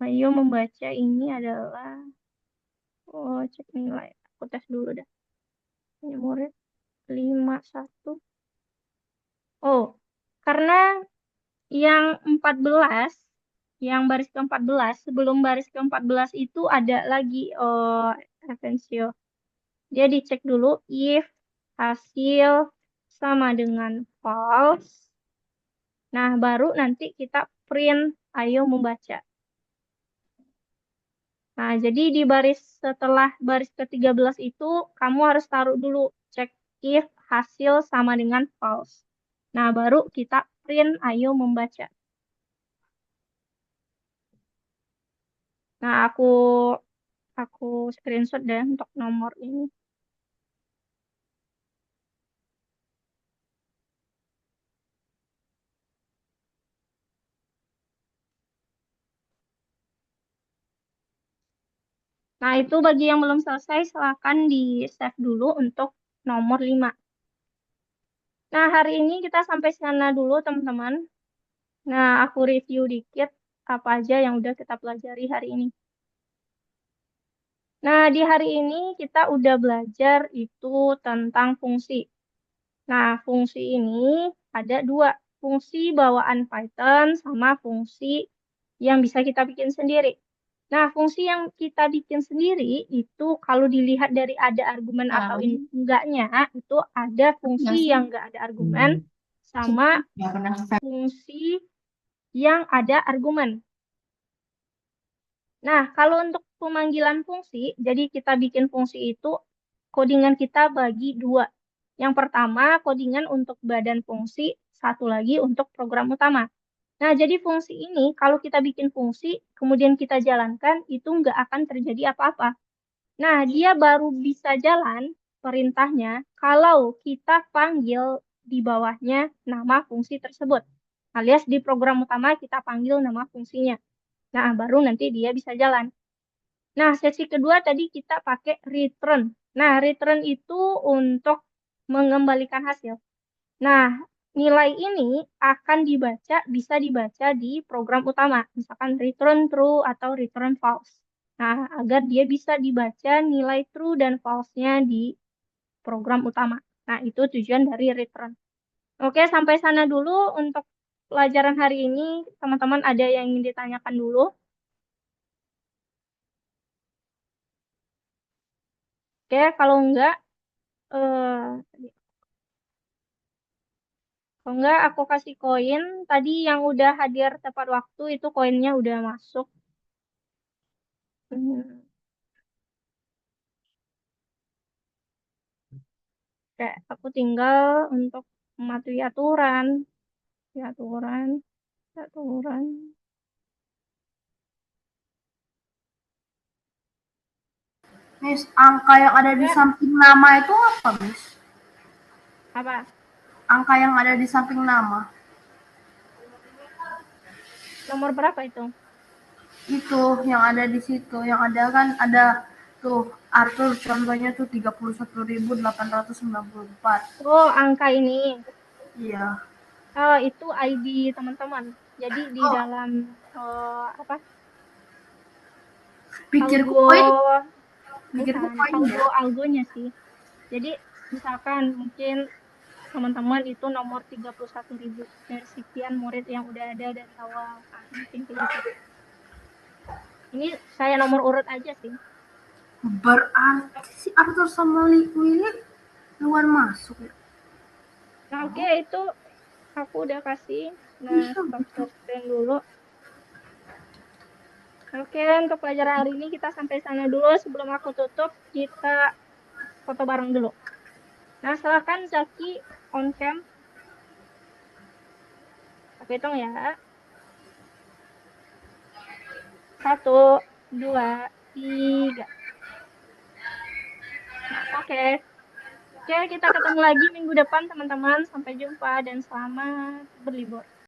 Ayo membaca ini adalah cek nilai. Aku tes dulu dah. Ini murid 51. Oh, karena yang 14, yang baris ke-14, sebelum baris ke-14 itu ada lagi Evencio. Dia dicek dulu if hasil sama dengan false. Nah, baru nanti kita print ayo membaca. Nah, jadi di baris setelah baris ke-13 itu kamu harus taruh dulu cek if hasil sama dengan false. Nah, baru kita print ayo membaca. Nah, aku screenshot deh untuk nomor ini. Nah, itu bagi yang belum selesai silakan di-save dulu untuk nomor 5. Nah, hari ini kita sampai sana dulu, teman-teman. Nah, aku review dikit apa aja yang udah kita pelajari hari ini. Nah, di hari ini kita udah belajar itu tentang fungsi. Nah, fungsi ini ada 2. Fungsi bawaan Python sama fungsi yang bisa kita bikin sendiri. Nah, fungsi yang kita bikin sendiri itu kalau dilihat dari ada argumen atau enggaknya, itu ada fungsi yang enggak ada argumen sama fungsi yang ada argumen. Nah, kalau untuk pemanggilan fungsi, jadi kita bikin fungsi itu codingan kita bagi 2. Yang pertama, codingan untuk badan fungsi, satu lagi untuk program utama. Nah, jadi fungsi ini kalau kita bikin fungsi, kemudian kita jalankan, itu nggak akan terjadi apa-apa. Nah, dia baru bisa jalan perintahnya kalau kita panggil di bawahnya nama fungsi tersebut. Alias di program utama kita panggil nama fungsinya. Nah, baru nanti dia bisa jalan. Nah, sesi kedua tadi kita pakai return. Nah, return itu untuk mengembalikan hasil. Nah, nilai ini akan bisa dibaca di program utama. Misalkan return true atau return false. Nah, agar dia bisa dibaca nilai true dan false-nya di program utama. Nah, itu tujuan dari return. Oke, sampai sana dulu untuk pelajaran hari ini. Teman-teman ada yang ingin ditanyakan dulu? Oke, kalau enggak, aku kasih koin. Tadi yang udah hadir tepat waktu itu koinnya udah masuk. Oke, aku tinggal untuk mematuhi aturan. Ya, aturan. Miss, angka yang ada di samping nama itu apa, Miss? Apa? Angka yang ada di samping nama. Nomor berapa itu? Itu yang ada di situ. Yang ada kan ada tuh Arthur contohnya tuh 31.894. Oh, angka ini. Iya. Itu ID teman-teman. Jadi di dalam apa? Pikir Algo Mikir gue Bukan, poin ya. algonya sih. Jadi misalkan mungkin teman-teman itu nomor 31.000 dari sekian murid yang udah ada dari awal. Nah, mungkin kayak gitu. Ini saya nomor urut aja sih. Berarti si Arthur sama Willy luar masuk ya. Nah, oke, itu aku udah kasih. Nah, stop share screen dulu. Oke, untuk pelajaran hari ini kita sampai sana dulu. Sebelum aku tutup, kita foto bareng dulu. Nah, silakan Zaki on cam. Aku hitung ya. 1, 2, 3. Nah, oke. Oke, kita ketemu lagi minggu depan, teman-teman. Sampai jumpa dan selamat berlibur.